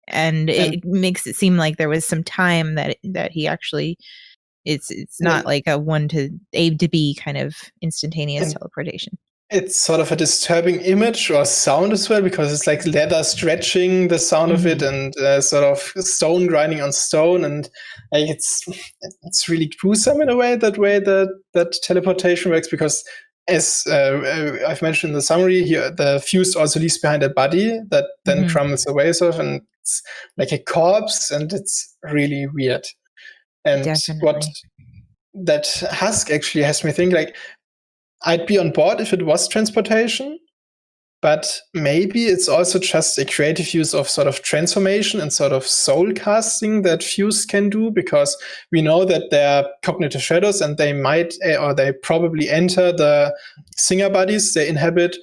and it makes it seem like there was some time that he actually. It's not like a 1 to A to B kind of instantaneous teleportation. It's sort of a disturbing image or sound as well, because it's like leather stretching, the sound of it, and sort of stone grinding on stone, and like it's really gruesome in a way that teleportation works, because as I've mentioned in the summary here, the fuse also leaves behind a body that then crumbles away, and it's like a corpse, and it's really weird. And Definitely. what that husk actually has me think, like, I'd be on board if it was transportation, but maybe it's also just a creative use of sort of transformation and sort of soul casting that Fuse can do, because we know that they're cognitive shadows, and they might, or they probably enter the singer bodies they inhabit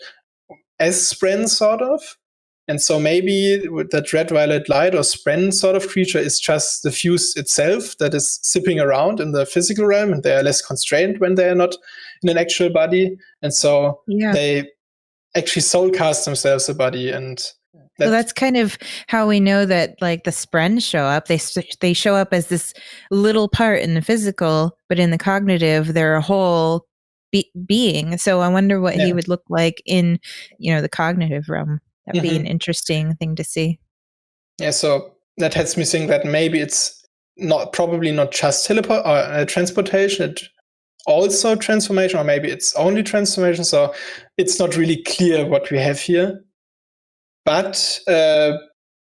as spren, sort of. And so maybe that red-violet light or spren sort of creature is just the fuse itself that is zipping around in the physical realm, and they are less constrained when they are not in an actual body. And so they actually soul cast themselves a body. And that's kind of how we know that, like, the spren show up. They show up as this little part in the physical, but in the cognitive, they're a whole being. So I wonder what he would look like in, the cognitive realm. That'd be an interesting thing to see. Yeah, so that has me think that maybe it's probably not just teleport or transportation, it's also transformation, or maybe it's only transformation. So it's not really clear what we have here. But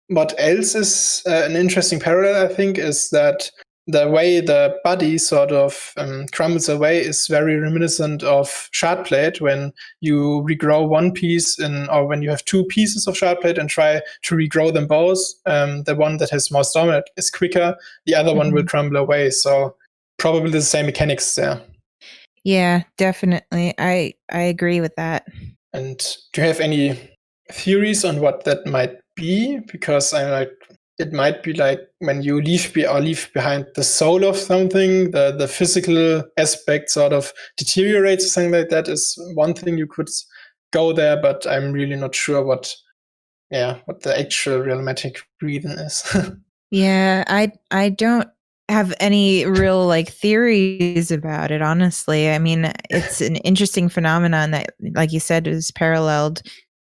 what else is an interesting parallel, I think, is that the way the body sort of crumbles away is very reminiscent of Shardplate, when you regrow one piece or when you have 2 pieces of Shardplate and try to regrow them both. The one that has more Stormlight is quicker, the other one will crumble away. So probably the same mechanics there. Yeah, definitely. I agree with that. And do you have any theories on what that might be? Because I'm like, it might be like when you leave behind the soul of something, the physical aspect sort of deteriorates, or something like that is one thing you could go there, but I'm really not sure what the actual realmatic reason is. Yeah, I don't have any real like theories about it, honestly. I mean, it's an interesting phenomenon that, like you said, is paralleled.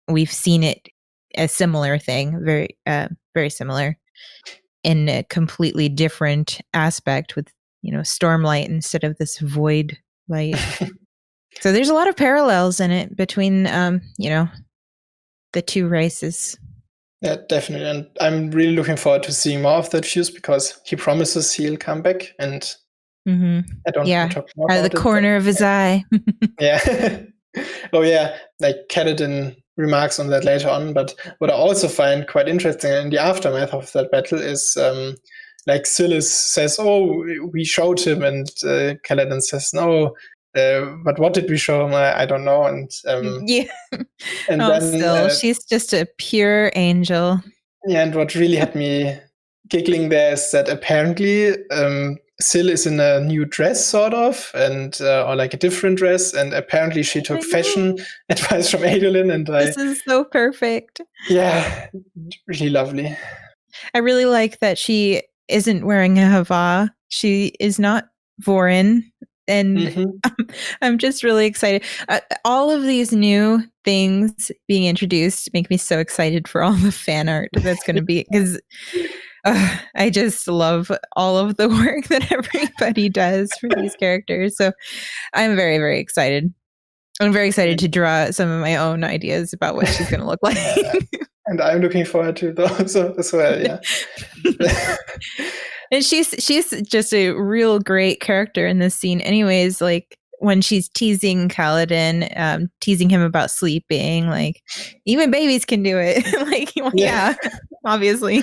We've seen it, a similar thing, very very similar, in a completely different aspect with stormlight instead of this void light. So there's a lot of parallels in it between, the two races. Yeah, definitely. And I'm really looking forward to seeing more of that fuse because he promises he'll come back. And I don't want to talk more about the corner of his eye. Yeah. Oh, yeah. Like Kaladin remarks on that later on. But what I also find quite interesting in the aftermath of that battle is like Silas says, "Oh, we showed him," and Kaladin says, "No. But what did we show him? I don't know." And and then she's just a pure angel. Yeah, and what really had me giggling there is that apparently Syl is in a new dress, sort of, and or like a different dress, and apparently she took fashion advice from Adolin. And this is so perfect. Yeah, really lovely. I really like that she isn't wearing a hava. She is not Vorin. And I'm just really excited. All of these new things being introduced make me so excited for all the fan art that's going to be, because I just love all of the work that everybody does for these characters. So I'm very, very excited. I'm very excited to draw some of my own ideas about what she's going to look like. And I'm looking forward to those as well, yeah. And she's just a real great character in this scene anyways, like when she's teasing Kaladin, teasing him about sleeping, like even babies can do it. Like, yeah, obviously.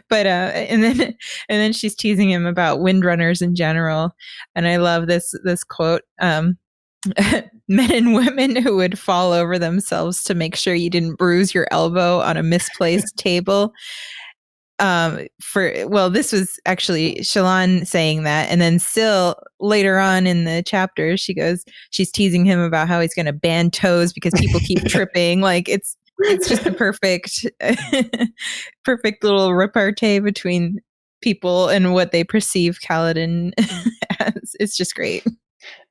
But and then she's teasing him about windrunners in general. And I love this quote, men and women who would fall over themselves to make sure you didn't bruise your elbow on a misplaced table. This was actually Shallan saying that, and then Syl later on in the chapter, she's teasing him about how he's going to ban toes because people keep tripping. Like it's just a perfect little repartee between people and what they perceive Kaladin as. It's just great.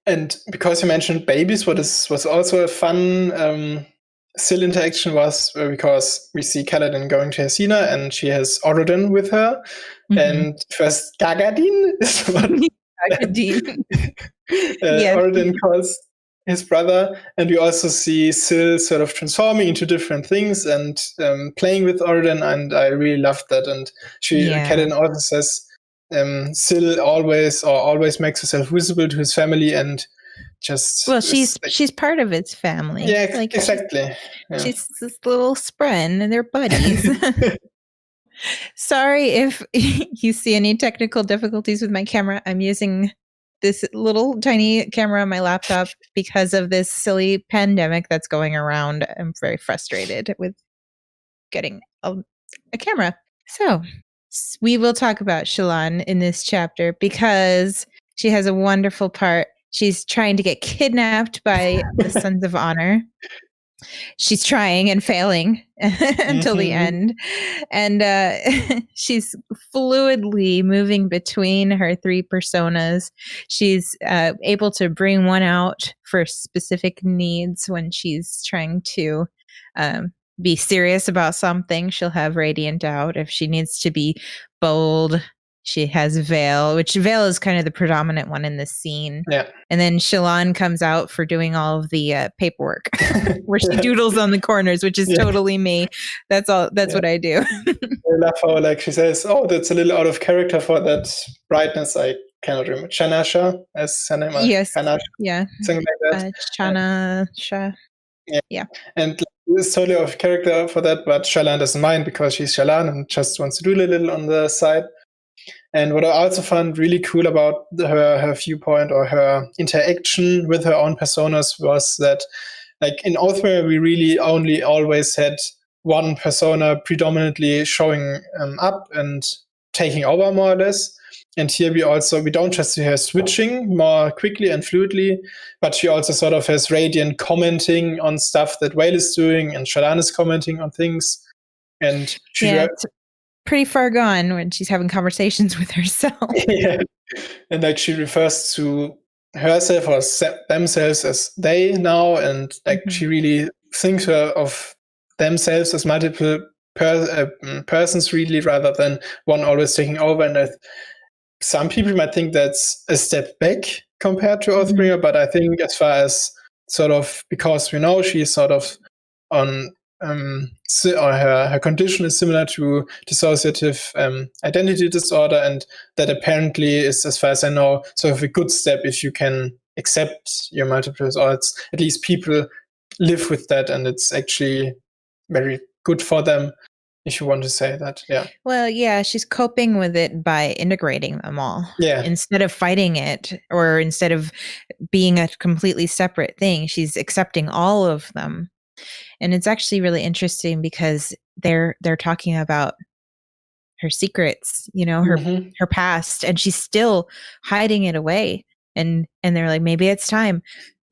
And because you mentioned babies, was also a fun Syl interaction was because we see Kaladin going to Hesina and she has Orodin with her. And first Gagadin is what Orodin calls his brother. And we also see Syl sort of transforming into different things and playing with Orodin, and I really loved that. And Kaladin also says Syl always makes herself visible to his family, and she's part of its family. Yeah, like, exactly. She's this little spren and they're buddies. Sorry if you see any technical difficulties with my camera. I'm using this little tiny camera on my laptop because of this silly pandemic that's going around. I'm very frustrated with getting a camera. So we will talk about Shallan in this chapter because she has a wonderful part. She's trying to get kidnapped by the Sons of Honor. She's trying and failing until the end. And she's fluidly moving between her three personas. She's able to bring one out for specific needs when she's trying to be serious about something. She'll have Radiant out. If she needs to be bold, she has Veil, which Veil is kind of the predominant one in this scene. Yeah. And then Shallan comes out for doing all of the paperwork where she doodles on the corners, which is totally me. That's what I do. I love how she says, "Oh, that's a little out of character for that brightness." I cannot remember. Chanasha as her name. Yes. Chanasha, yeah. Something like that. Chanasha. Yeah. And it's totally out of character for that, but Shallan doesn't mind because she's Shallan and just wants to do a little on the side. And what I also found really cool about her viewpoint or her interaction with her own personas was that, in Oathbringer, we really only always had one persona predominantly showing up and taking over more or less. And here we don't just see her switching more quickly and fluidly, but she also sort of has Radiant commenting on stuff that Whale is doing, and Shallan is commenting on things. And it's pretty far gone when she's having conversations with herself. Yeah. And she refers to herself or themselves as they now, and she really thinks of themselves as multiple persons really, rather than one always taking over. And some people might think that's a step back compared to Oathbringer, but I think as far as sort of, because we know she's sort of on, or her condition is similar to dissociative identity disorder, and that apparently is, as far as I know, sort of a good step if you can accept your multiple disorders. At least people live with that, and it's actually very good for them, if you want to say that. Yeah. Well, yeah, she's coping with it by integrating them all. Yeah. Instead of fighting it, or instead of being a completely separate thing, she's accepting all of them. And it's actually really interesting because they're talking about her secrets, her past, and she's still hiding it away. And they're like, maybe it's time.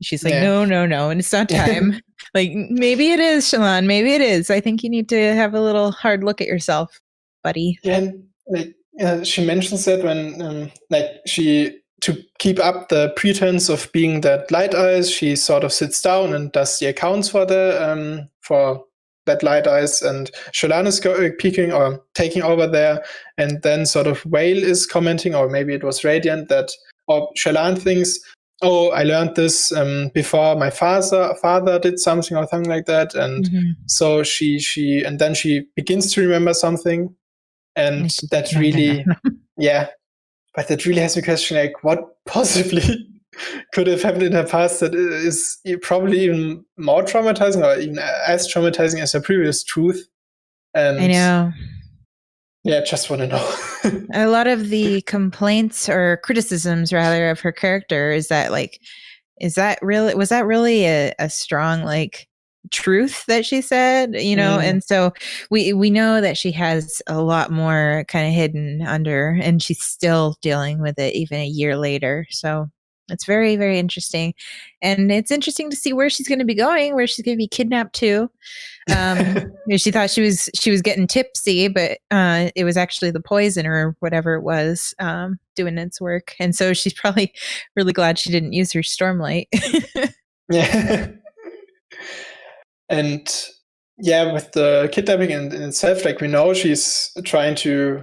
She's like, no, and it's not time. Like, maybe it is, Shallan. Maybe it is. I think you need to have a little hard look at yourself, buddy. Yeah, and she mentions that when, to keep up the pretense of being that Light Eyes, she sort of sits down and does the accounts for that Light Eyes, and Shallan is peeking or taking over there, and then sort of Whale is commenting, or maybe it was Radiant, that, or Shallan thinks, oh, I learned this before my father did something or something like that, and so she and then she begins to remember something, and that really, but that really has me question, like, what possibly could have happened in her past that is probably even more traumatizing, or even as traumatizing as her previous truth. And I know. Yeah, just want to know. A lot of the complaints or criticisms, rather, of her character is that, like, was that really a strong, like, truth that she said, and so we know that she has a lot more kind of hidden under, and she's still dealing with it even a year later. So it's very, very interesting, and it's interesting to see where she's going to be going, where she's going to be kidnapped to. She thought she was getting tipsy, but it was actually the poison or whatever it was doing its work, and so she's probably really glad she didn't use her Stormlight. Yeah. And with the kidnapping in itself, like, we know she's trying to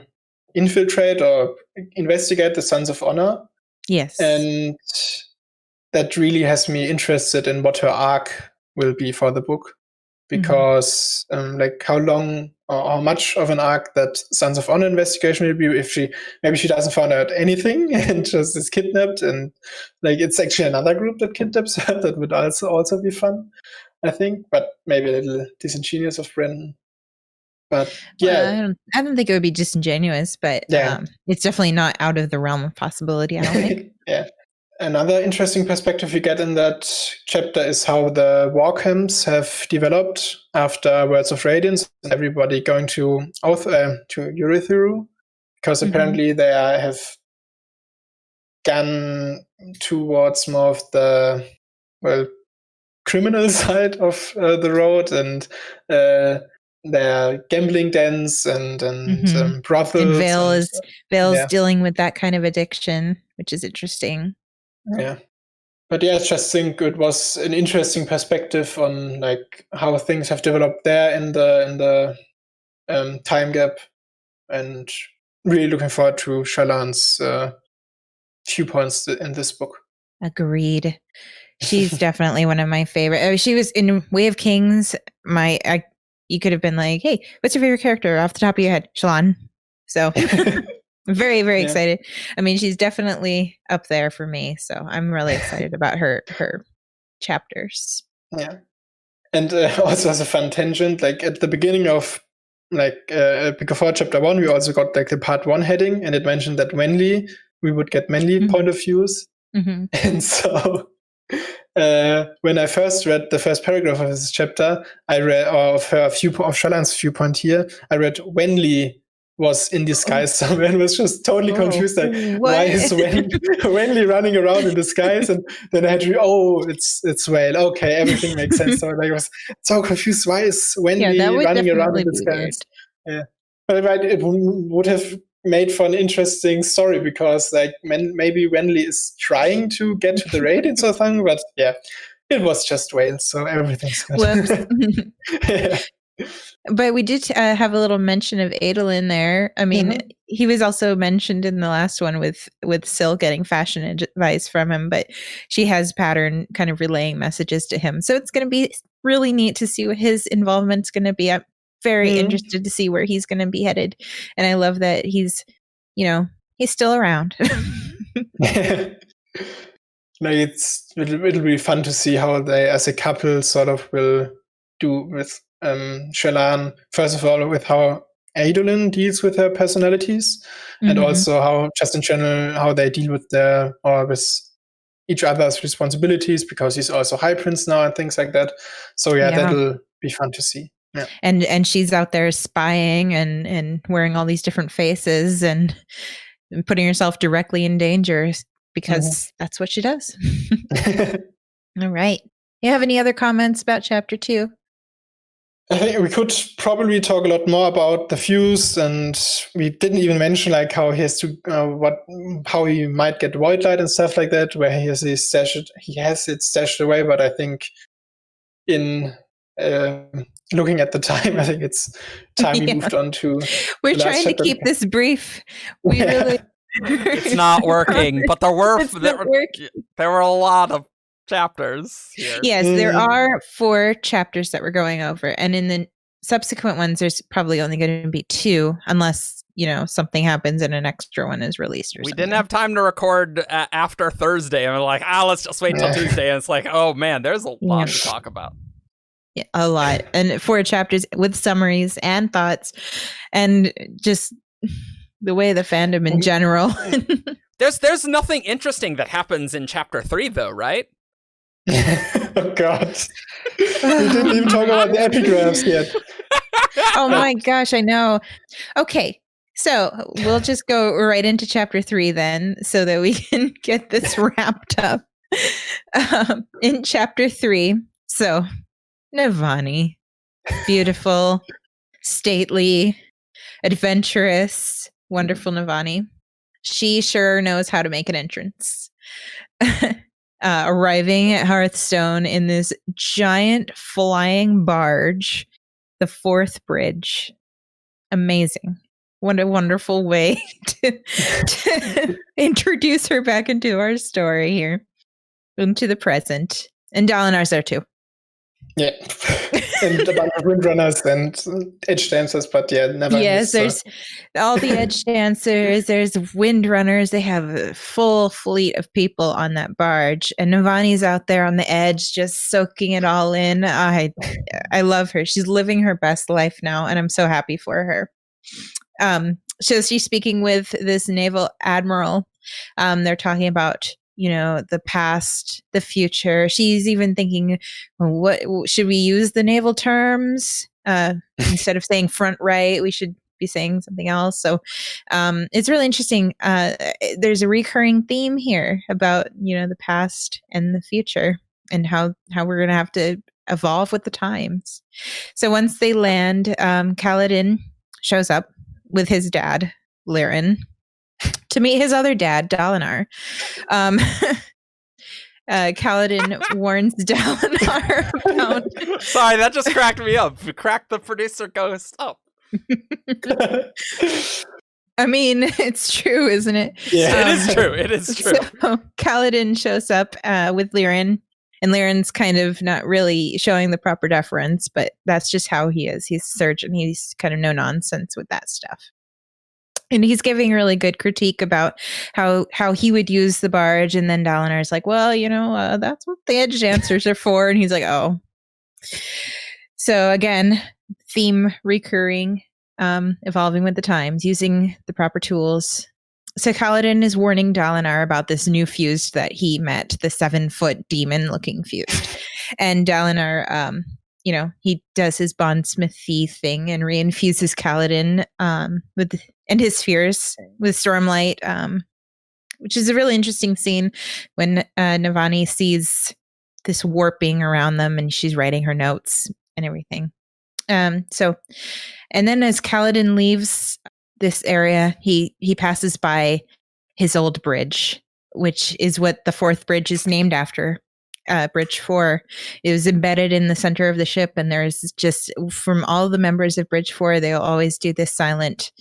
infiltrate or investigate the Sons of Honor. Yes. And that really has me interested in what her arc will be for the book. Because like, how long or how much of an arc that Sons of Honor investigation will be, if maybe she doesn't find out anything and just is kidnapped, and like, it's actually another group that kidnaps her. That would also be fun, I think, but maybe a little disingenuous of Brendan. But I don't think it would be disingenuous, but it's definitely not out of the realm of possibility, I don't think. Yeah. Another interesting perspective you get in that chapter is how the war camps have developed after Words of Radiance, and everybody going to Urithiru, because apparently they have gone towards more of the criminal side of the road, and their gambling dens and brothels. And Vale's dealing with that kind of addiction, which is interesting. Yeah. But I just think it was an interesting perspective on, like, how things have developed there in the time gap, and really looking forward to Shallan's viewpoints in this book. Agreed. She's definitely one of my favorite. She was in Way of Kings. You could have been like, hey, what's your favorite character off the top of your head? Shallan. So very, very excited. I mean, she's definitely up there for me. So I'm really excited about her chapters. Yeah. And also as a fun tangent, like, at the beginning of, like, before chapter 1, we also got, like, the part 1 heading, and it mentioned that we would get Wenli point of views. And so when I first read the first paragraph of this chapter, I read of Shallan's viewpoint here. I read Wenli was in disguise somewhere, and was just totally confused. Like, why is Wenli running around in disguise? And then I had to it's Whale. Okay, everything makes sense. So I was so confused. Why is Wenli running around in disguise? Yeah, but it would have made for an interesting story, because, like, maybe Wenli is trying to get to the Radiance or something, but it was just Whale, so everything's good. But we did have a little mention of Adolin there. I mean, he was also mentioned in the last one with Syl getting fashion advice from him, but she has Pattern kind of relaying messages to him. So it's going to be really neat to see what his involvement's going to be. I'm very interested to see where he's going to be headed. And I love that he's still around. It'll be fun to see how they, as a couple, sort of will do with Shallan. First of all, with how Adolin deals with her personalities, and also how, just in general, how they deal with with each other's responsibilities, because he's also High Prince now and things like that. So that'll be fun to see. Yeah. And she's out there spying and wearing all these different faces and putting herself directly in danger because that's what she does. All right. You have any other comments about chapter 2? I think we could probably talk a lot more about the fuse, and we didn't even mention like how he has to how he might get void light and stuff like that, where he has it stashed away. But I think in looking at the time, I think it's time we moved on to. We're trying to keep this brief. We really. It's not working, but there were a lot of chapters here. Yes, there are 4 chapters that we're going over, and in the subsequent ones there's probably only going to be 2, unless something happens and an extra one is released or something. We didn't have time to record after Thursday, and we're like, let's just wait till Tuesday, and it's like, oh man, there's a lot to talk about. Yeah, a lot. And 4 chapters with summaries and thoughts and just the way the fandom in general. There's nothing interesting that happens in chapter 3 though, right? Oh God. We didn't even talk about the epigraphs yet. Oh my gosh, I know. Okay, so we'll just go right into chapter 3 then, so that we can get this wrapped up. In chapter 3, so Navani, beautiful, stately, adventurous, wonderful Navani. She sure knows how to make an entrance. Arriving at Hearthstone in this giant flying barge, the 4th bridge. Amazing. What a wonderful way to introduce her back into our story here, into the present. And Dalinar's there too. Yeah. And a bunch of windrunners and edge dancers, but never. Yes, there's all the edge dancers, there's windrunners. They have a full fleet of people on that barge, and Navani's out there on the edge just soaking it all in. I love her. She's living her best life now, and I'm so happy for her. So she's speaking with this naval admiral. They're talking about the past, the future. She's even thinking, what should we use the naval terms? Instead of saying front right, we should be saying something else. So it's really interesting. There's a recurring theme here about, the past and the future and how we're going to have to evolve with the times. So once they land, Kaladin shows up with his dad, Liren, to meet his other dad, Dalinar. Kaladin warns Dalinar about... Sorry, that just cracked me up. Cracked the producer ghost up. I mean, it's true, isn't it? Yeah, it is true. It is true. So Kaladin shows up with Liren, and Liren's kind of not really showing the proper deference, but that's just how he is. He's a surgeon. He's kind of no nonsense with that stuff. And he's giving really good critique about how he would use the barge. And then Dalinar's like, well, that's what the edge dancers are for. And he's like, oh. So again, theme recurring, evolving with the times, using the proper tools. So Kaladin is warning Dalinar about this new fused that he met, the 7-foot demon-looking fused. And Dalinar, he does his bondsmithy thing and reinfuses Kaladin and his spheres with Stormlight, which is a really interesting scene when Navani sees this warping around them and she's writing her notes and everything. And then as Kaladin leaves this area, he passes by his old bridge, which is what the 4th bridge is named after. Bridge 4. It was embedded in the center of the ship, and there's just, from all the members of Bridge 4, they'll always do this silent,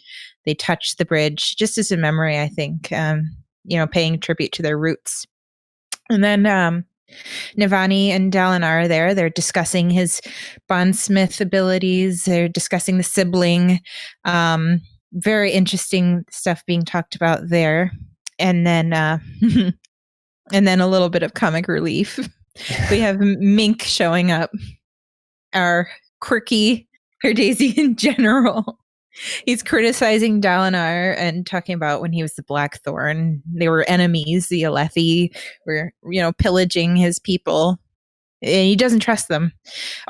they touch the bridge, just as a memory, I think, paying tribute to their roots. And then Navani and Dalinar are there. They're discussing his bondsmith abilities. They're discussing the sibling. Very interesting stuff being talked about there. And then and then a little bit of comic relief. We have Mink showing up, our quirky Daisy in general. He's criticizing Dalinar and talking about when he was the Blackthorn. They were enemies. The Alethi were, pillaging his people. And he doesn't trust them.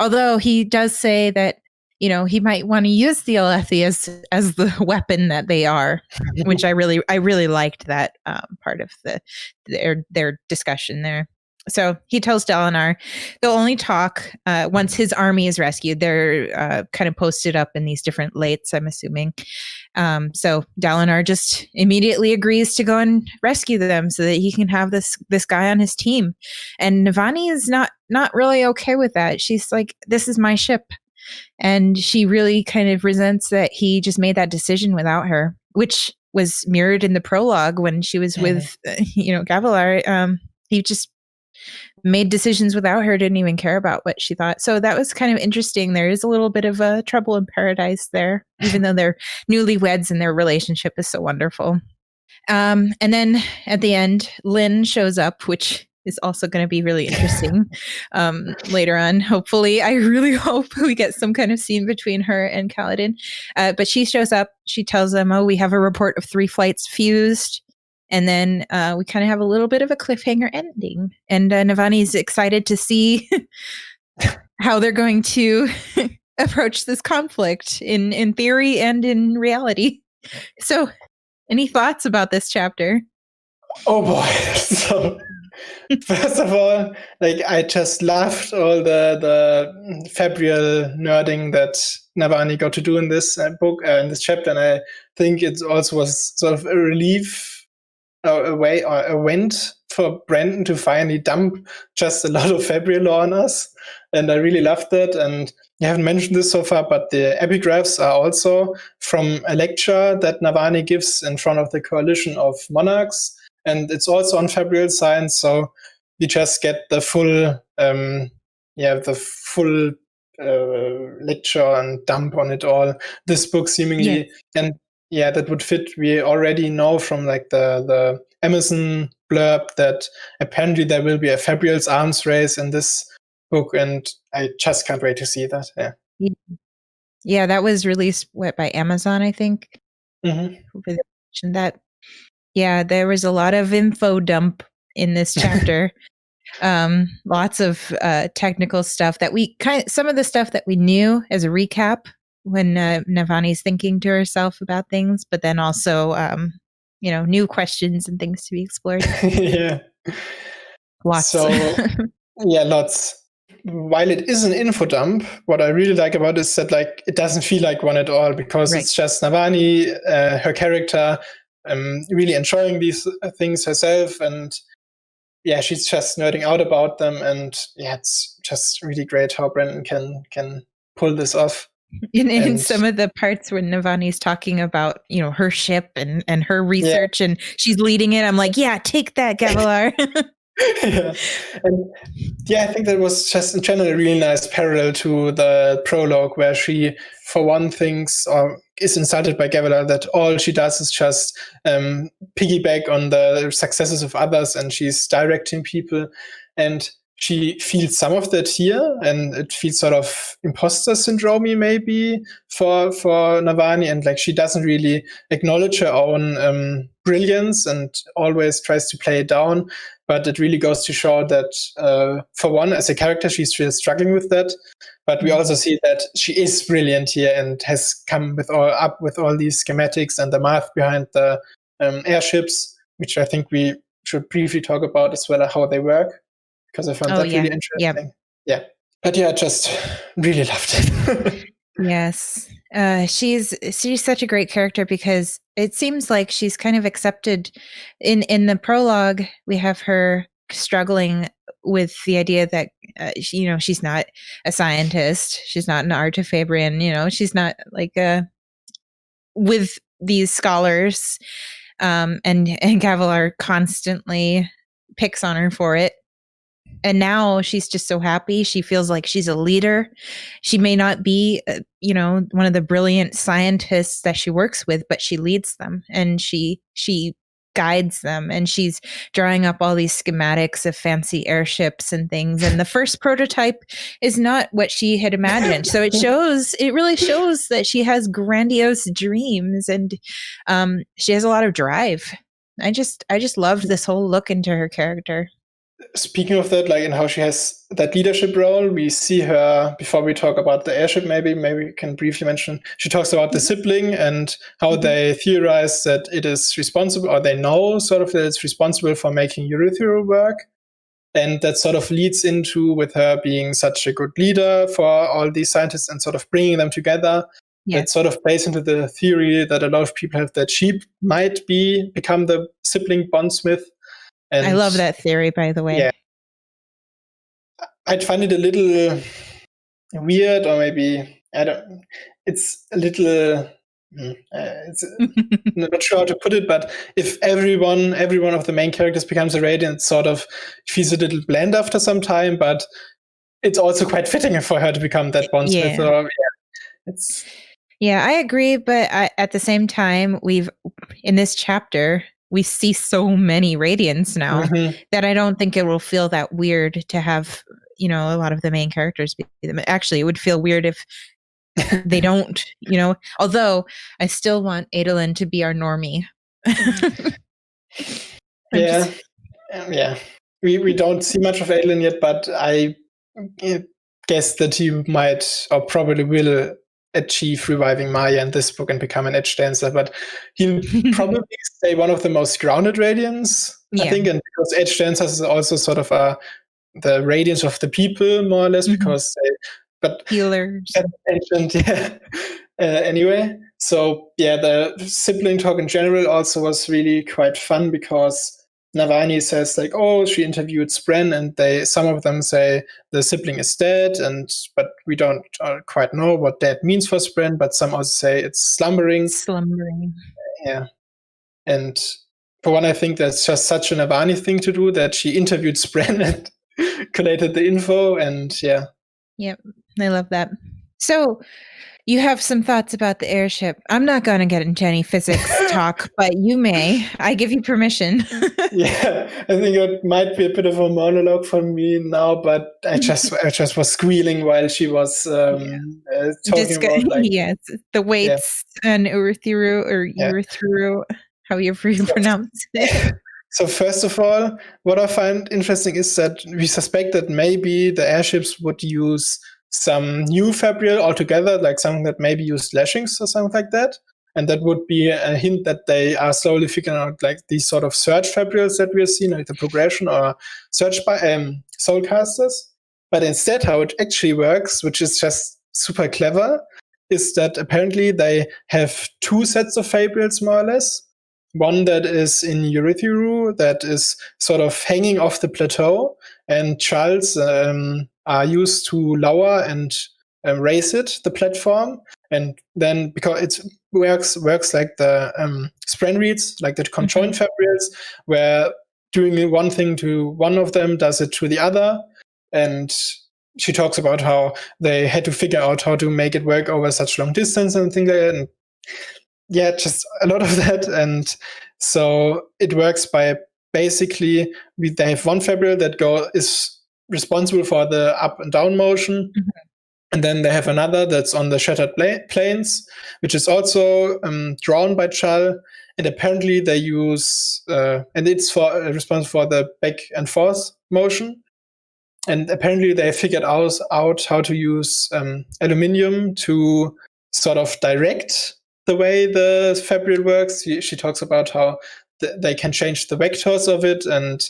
Although he does say that, he might want to use the Alethi as the weapon that they are, which I really liked that part of their discussion there. So he tells Dalinar they'll only talk once his army is rescued. They're kind of posted up in these different lates, I'm assuming. So Dalinar just immediately agrees to go and rescue them so that he can have this guy on his team. And Navani is not really okay with that. She's like, this is my ship. And she really kind of resents that he just made that decision without her, which was mirrored in the prologue when she was with, Gavilar. He just made decisions without her, didn't even care about what she thought. So that was kind of interesting. There is a little bit of a trouble in paradise there, even though they're newlyweds and their relationship is so wonderful. And then at the end, Lynn shows up, which is also going to be really interesting later on. Hopefully, I really hope we get some kind of scene between her and Kaladin. But she shows up. She tells them, we have a report of 3 flights fused. And then we kind of have a little bit of a cliffhanger ending. And Navani's excited to see how they're going to approach this conflict in theory and in reality. So, any thoughts about this chapter? Oh boy. So, first of all, I just loved all the Fabrial nerding that Navani got to do in this book, in this chapter. And I think it also was sort of a relief, a wind for Brandon to finally dump just a lot of Fabrial on us. And I really loved that. And you haven't mentioned this so far, but the epigraphs are also from a lecture that Navani gives in front of the coalition of monarchs. And it's also on Fabrial science, so we just get the full, lecture and dump on it all. This book seemingly, and that would fit. We already know from the Amazon blurb that apparently there will be a Fabrial's arms race in this book, and I just can't wait to see that. Yeah, that was released by Amazon, I think. Mm-hmm. That. Yeah, there was a lot of info dump in this chapter. Lots of technical stuff that some of the stuff that we knew as a recap when Navani's thinking to herself about things, but then also, new questions and things to be explored. Yeah. Lots. So, lots. While it is an info dump, what I really like about it is that it doesn't feel like one at all, because It's just Navani, her character, really enjoying these things herself, and she's just nerding out about them, and it's just really great how Brandon can pull this off. In some of the parts when Navani's talking about her ship and her research, and she's leading it, I'm like, take that, Gavilar. I think that was just in general a really nice parallel to the prologue, where she, for one, thinks or is insulted by Gavilar that all she does is just piggyback on the successes of others, and she's directing people, and she feels some of that here, and it feels sort of imposter syndrome maybe for Navani, and she doesn't really acknowledge her own brilliance and always tries to play it down. But it really goes to show that, for one, as a character, she's really struggling with that. But we also see that she is brilliant here and has come up with all these schematics and the math behind the airships, which I think we should briefly talk about as well, how they work, because I found that really interesting. Yeah. But just really loved it. Yes. She's such a great character, because it seems like she's kind of accepted in the prologue. We have her struggling with the idea that she's not a scientist, she's not an artifabrian, she's not like with these scholars, and Gavilar constantly picks on her for it. And now she's just so happy. She feels like she's a leader. She may not be, one of the brilliant scientists that she works with, but she leads them and she guides them. And she's drawing up all these schematics of fancy airships and things. And the first prototype is not what she had imagined. So it really shows that she has grandiose dreams, and she has a lot of drive. I just loved this whole look into her character. Speaking of that, like in how she has that leadership role, we see her, before we talk about the airship, maybe we can briefly mention, she talks about the sibling and how they theorize that it is responsible, or they know sort of that it's responsible for making Eurythero work. And that sort of leads into, with her being such a good leader for all these scientists and sort of bringing them together, that sort of plays into the theory that a lot of people have, that she might become the sibling bondsmith. And I love that theory, by the way. Yeah. I'd find it a little weird, or maybe, it's a little, it's not sure how to put it, but if every one of the main characters becomes a Radiant, it sort of feels a little bland after some time, but it's also quite fitting for her to become that bondsmith. I agree, but at the same time, in this chapter, we see so many Radiants now that I don't think it will feel that weird to have, a lot of the main characters be them. Actually, it would feel weird if they don't, although I still want Adolin to be our normie. We don't see much of Adolin yet, but I guess that he might, or probably will, achieve reviving Maya in this book and become an edge dancer, but he'll probably stay one of the most grounded Radiants, I think, and because edge dancers is also sort of the Radiance of the people, more or less, because healers. Ancient, anyway, so the sibling talk in general also was really quite fun, because Navani says like, oh, she interviewed Spren, and some of them say the sibling is dead, but we don't quite know what dead means for Spren, but some also say it's slumbering. Yeah. And for one, I think that's just such a Navani thing to do, that she interviewed Spren and collated the info, and Yep, I love that. So you have some thoughts about the airship. I'm not going to get into any physics talk, but you may. I give you permission. I think it might be a bit of a monologue for me now, but I just was squealing while she was talking about the weights and Eurythero, however you pronounce it. So first of all, what I find interesting is that we suspect that maybe the airships would use some new fabrial altogether, like something that maybe used lashings or something like that. And that would be a hint that they are slowly figuring out like these sort of search fabrials that we are seeing, like the progression or search by soulcasters. But instead, how it actually works, which is just super clever, is that apparently they have two sets of fabrials, more or less. One that is in Eurythero, that is sort of hanging off the plateau, and Charles are used to lower and raise the platform. And then, because it works like the Spren reads, like the conjoined fabrials, where doing one thing to one of them does it to the other. And she talks about how they had to figure out how to make it work over such long distance and things like that. And just a lot of that. And so it works by basically, they have one fabrial that is responsible for the up and down motion. And then they have another that's on the shattered planes, which is also drawn by Chal. And apparently they use, and it's responsible for the back and forth motion. And apparently they figured out how to use aluminium to sort of direct the way the fabric works. She talks about how they can change the vectors of it, and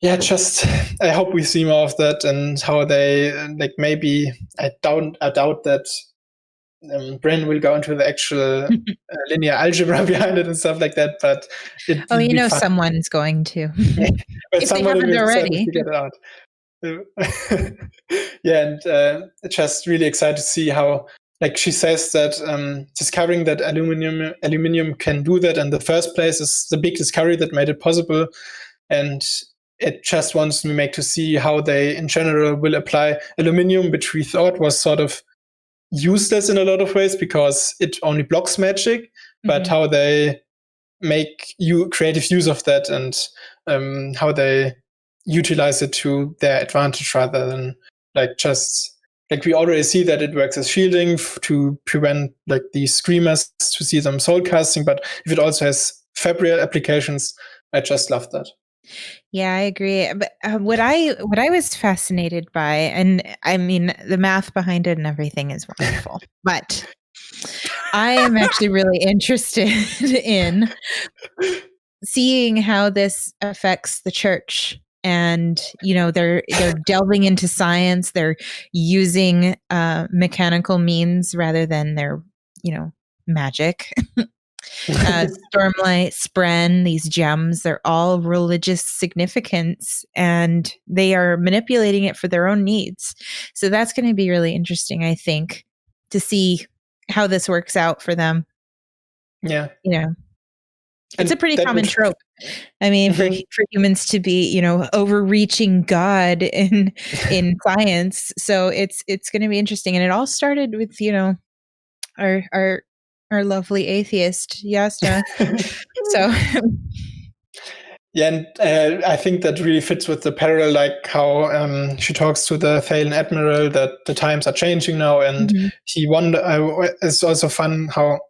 I hope we see more of that, and how they maybe I doubt that Bryn will go into the actual linear algebra behind it and stuff like that, but it will be fun. Someone's going to. But if someone they haven't will already. figure it out. Yeah, and just really excited to see how, like she says that discovering that aluminium can do that in the first place is the big discovery that made it possible, and it just wants to see how they in general will apply aluminium, which we thought was sort of useless in a lot of ways because it only blocks magic, but how they make creative use of that and how they utilize it to their advantage rather than just we already see that it works as shielding to prevent these screamers to see them soul casting, but if it also has fabrial applications, I just love that. Yeah, I agree. But what I was fascinated by, and I mean the math behind it and everything is wonderful, but I am actually really interested in seeing how this affects the church. And they're delving into science. They're using mechanical means rather than their magic. Stormlight, Spren, these gems, they're all religious significance, and they are manipulating it for their own needs. So that's going to be really interesting, I think, to see how this works out for them. Yeah. It's a pretty common trope. I mean, for humans to be, overreaching God in science. So it's going to be interesting. And it all started with, our lovely atheist, Yasna. So yeah, and I think that really fits with the parallel, how she talks to the Thalen Admiral that the times are changing now, and he it's also fun how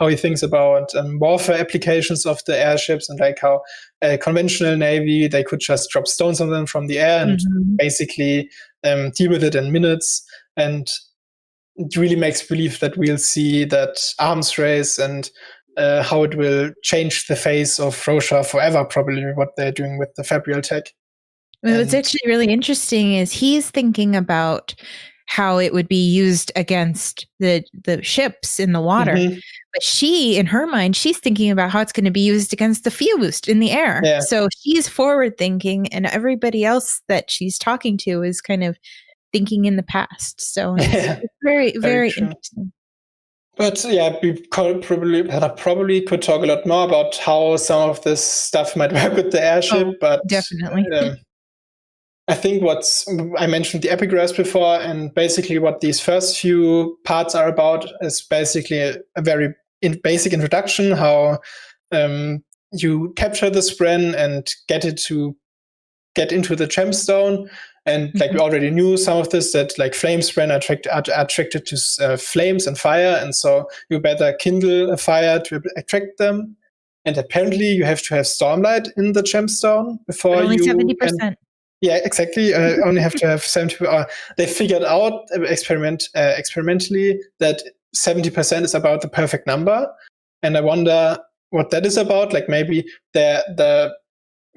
he thinks about warfare applications of the airships, and how a conventional navy, they could just drop stones on them from the air and basically deal with it in minutes, and it really makes believe that we'll see that arms race and how it will change the face of Rosha forever, probably, what they're doing with the fabrial tech. Well, what's actually really interesting is he's thinking about how it would be used against the ships in the water. But she, in her mind, she's thinking about how it's going to be used against the Fused in the air. Yeah. So she's forward thinking, and everybody else that she's talking to is kind of thinking in the past. So it's very, very interesting. But yeah, we probably could talk a lot more about how some of this stuff might work with the airship. But definitely, I think I mentioned the epigraphs before, and basically what these first few parts are about is basically a very basic introduction, how you capture the Spren and get it to get into the gemstone. And we already knew some of this, that flame Spren are attracted to flames and fire, and so you better kindle a fire to attract them. And apparently you have to have Stormlight in the gemstone before only 70%. Yeah, exactly. Only have to have 70%. They figured out experimentally that 70% is about the perfect number, and I wonder what that is about. Maybe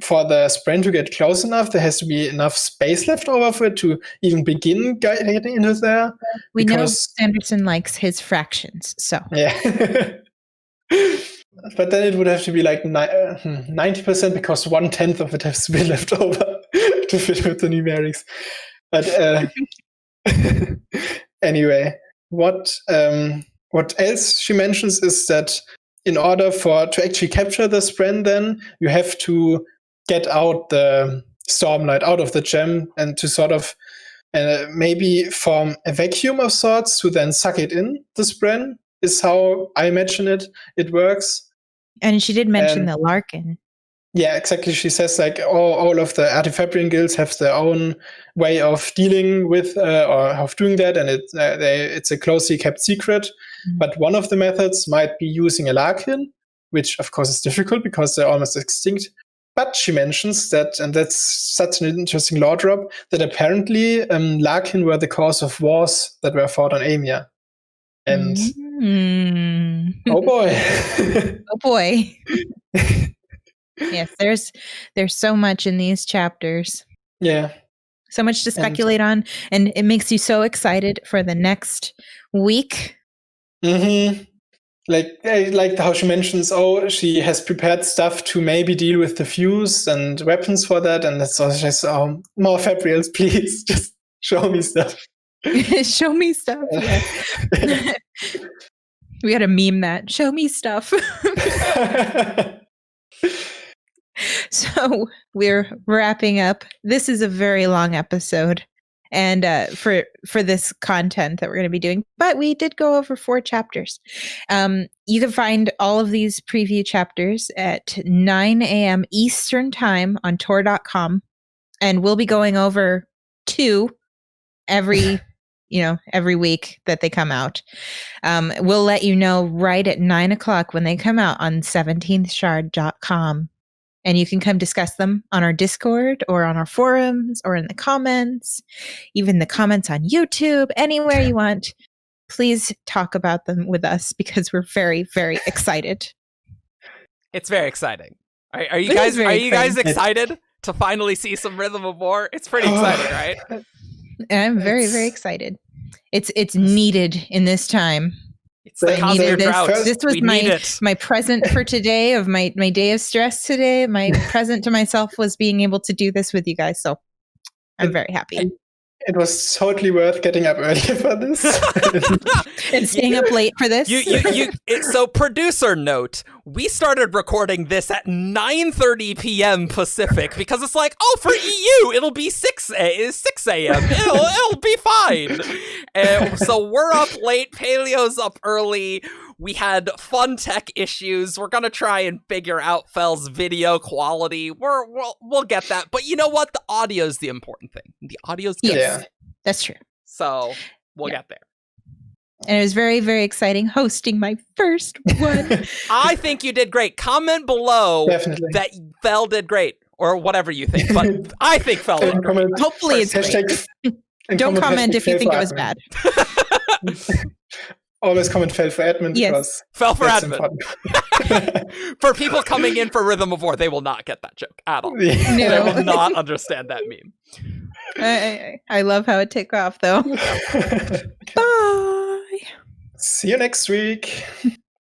for the Spren to get close enough, there has to be enough space left over for it to even begin getting into there. We know Sanderson likes his fractions, so yeah. But then it would have to be 90%, because 1/10 of it has to be left over to fit with the numerics. But anyway, what else she mentions is that in order to actually capture the Spren, then you have to get out the Stormlight out of the gem, and to sort of maybe form a vacuum of sorts to then suck it in. The Spren is how I imagine it works. And she did mention the Larkin. Yeah, exactly. She says all of the Artifabrian guilds have their own way of dealing with or of doing that, and it's a closely kept secret. But one of the methods might be using a Larkin, which of course is difficult because they're almost extinct. But she mentions that, and that's such an interesting lore drop, that apparently Larkin were the cause of wars that were fought on Amia. And oh boy. Oh boy. Yes, there's so much in these chapters. Yeah. So much to speculate on, and it makes you so excited for the next week Mm-hmm. Like how she mentions, she has prepared stuff to maybe deal with the fuse and weapons for that, and it's also just, more Fabrials, please, just show me stuff. Show me stuff. Yes. We got to meme that. Show me stuff. So we're wrapping up. This is a very long episode, and for this content that we're going to be doing, but we did go over 4 chapters. You can find all of these preview chapters at 9 a.m. Eastern time on Tor.com, and we'll be going over 2 every week that they come out. We'll let you know right at 9 o'clock when they come out on 17thshard.com. And you can come discuss them on our Discord or on our forums or in the comments, even the comments on YouTube, anywhere you want. Please talk about them with us because we're very, very excited. It's very exciting. Are you guys excited to finally see some Rhythm of War? It's pretty exciting, right? I'm very, very excited. It's needed in this time. It's the Cosmere drought. This was my present for today of my day of stress today. My present to myself was being able to do this with you guys. So I'm very happy. It was totally worth getting up early for this. And staying up late for this. So producer note, we started recording this at 9:30 p.m. Pacific because it's like, for EU, it'll be 6 a.m. It'll be fine. And so we're up late. Paleo's up early. We had fun tech issues. We're gonna try and figure out Fel's video quality. We'll get that. But you know what? The audio's the important thing. The audio's good. Yes, that's true. So we'll get there. And it was very, very exciting hosting my first one. I think you did great. Comment below that Fel did great, or whatever you think. But I think Fel did great. Hopefully it's great. Don't comment if you think it was bad. Always comment Fel for admin. Yes. Fel for admin. For people coming in for Rhythm of War, they will not get that joke at all. No. They will not understand that meme. I love how it took off, though. Bye. See you next week.